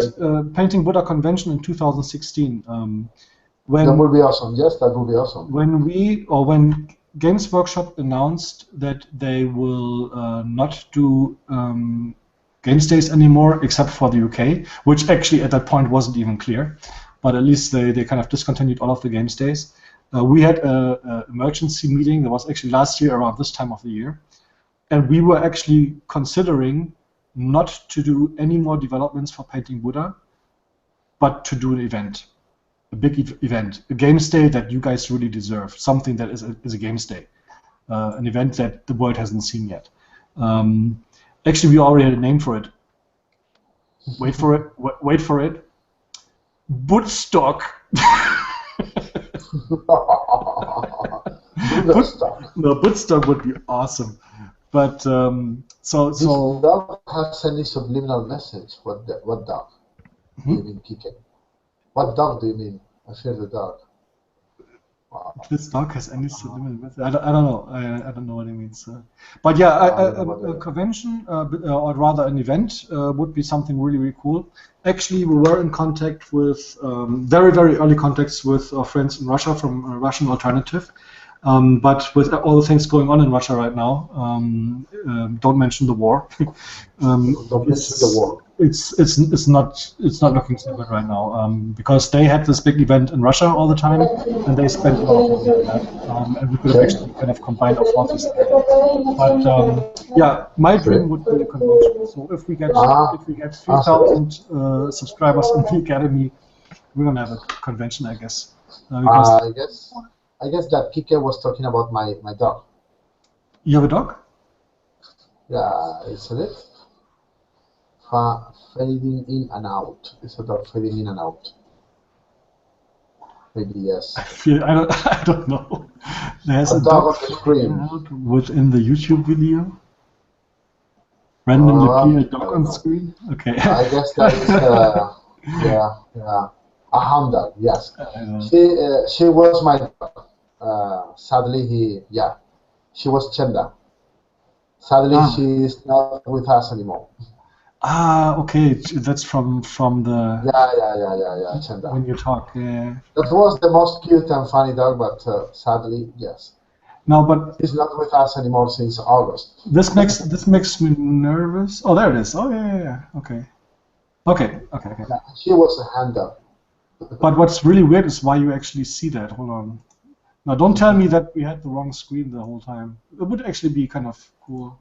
painting Buddha convention in 2016. That would be awesome. Yes, that would be awesome. When Games Workshop announced that they will not do Games Days anymore, except for the UK, which actually at that point wasn't even clear, but at least they kind of discontinued all of the Games Days. We had an emergency meeting that was actually last year around this time of the year, and we were actually considering not to do any more developments for Painting Buddha, but to do an event. A big event, a Games Day that you guys really deserve, something that is a Games Day, an event that the world hasn't seen yet. Actually, we already had a name for it. Wait for it. Woodstock. Woodstock would be awesome, but so. This dog has any subliminal message. What dog? Do you mean, PK? What dog do you mean? I fear the dog. Wow. This dog has any subliminal message? I don't know. I don't know what it means. But yeah, a convention, or rather an event, would be something really, really cool. Actually, we were in contact with very, very early contacts with our friends in Russia from Russian Alternative. But with all the things going on in Russia right now, don't mention the war. Don't mention the war. It's not looking so good right now because they had this big event in Russia all the time, and they spent a lot of money on that, and we could have actually kind of combined our forces there. But yeah, my dream would be a convention. So if we get 3,000 subscribers in the academy, we're gonna have a convention, I guess. I guess that PK was talking about my dog. You have a dog? Yeah, isn't it? Fading in and out. It's a dog fading in and out. maybe yes. I don't know. There's a dog on the screen within the YouTube video. Randomly appear a dog on the screen. Okay. I guess that is yeah, a hound dog. Yes. She was my dog. Sadly, she was Chenda. Sadly, she is not with us anymore. Okay, that's from the. Yeah, Chenda. When you talk, that was the most cute and funny dog, but sadly, yes. No, but he's not with us anymore since August. This makes me nervous. Oh, there it is. Oh, yeah. Okay. Yeah, she was a hand dog. But what's really weird is why you actually see that. Hold on. Now, don't tell me that we had the wrong screen the whole time. It would actually be kind of cool.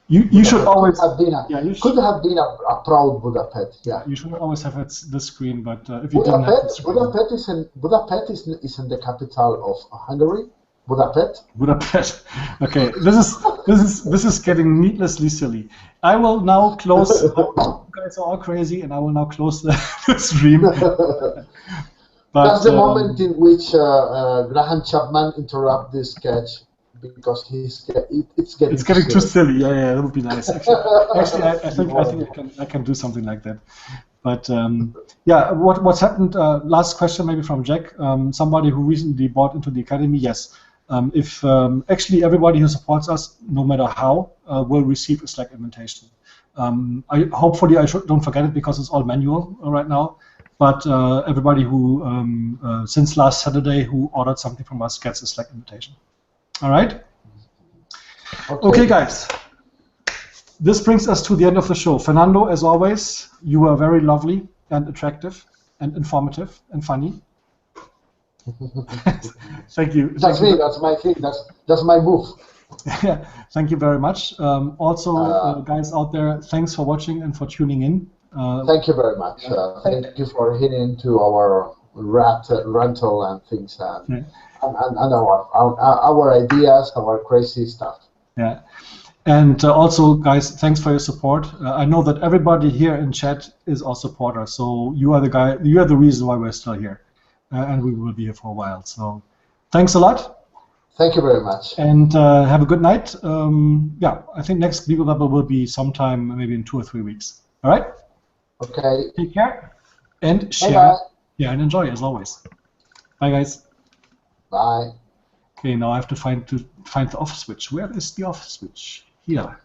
You should always have been could have been a proud Buddha pet. Yeah. You should always have the screen, but if you didn't have the screen, Budapest is in the capital of Hungary. Budapest. Okay, this is getting needlessly silly. I will now close. You guys are all crazy, and I will now close the stream. But, that's the moment in which Graham Chapman interrupts this sketch because it's getting too silly. Yeah, that would be nice. Actually, I think I can do something like that. But yeah, what's happened? Last question, maybe from Jack. Somebody who recently bought into the academy. Yes. If actually everybody who supports us, no matter how, will receive a Slack invitation. Hopefully I don't forget it because it's all manual right now. But everybody who since last Saturday who ordered something from us gets a Slack invitation. All right. Okay, guys. This brings us to the end of the show. Fernando, as always, you were very lovely and attractive and informative and funny. Thank you. That's me. That's my thing. That's my move. Yeah. Thank you very much. Also, guys out there, thanks for watching and for tuning in. Thank you very much. Thank you for hitting into our rental and things and our ideas, our crazy stuff. Yeah. And also, guys, thanks for your support. I know that everybody here in chat is our supporter, so you are the reason why we're still here. And we will be here for a while. So thanks a lot. Thank you very much. And have a good night. Yeah, I think next Beeble Babble will be sometime maybe in 2 or 3 weeks. All right? Okay. Take care. And share. Bye-bye. Yeah, and enjoy as always. Bye, guys. Bye. Okay, now I have to find the off switch. Where is the off switch? Here.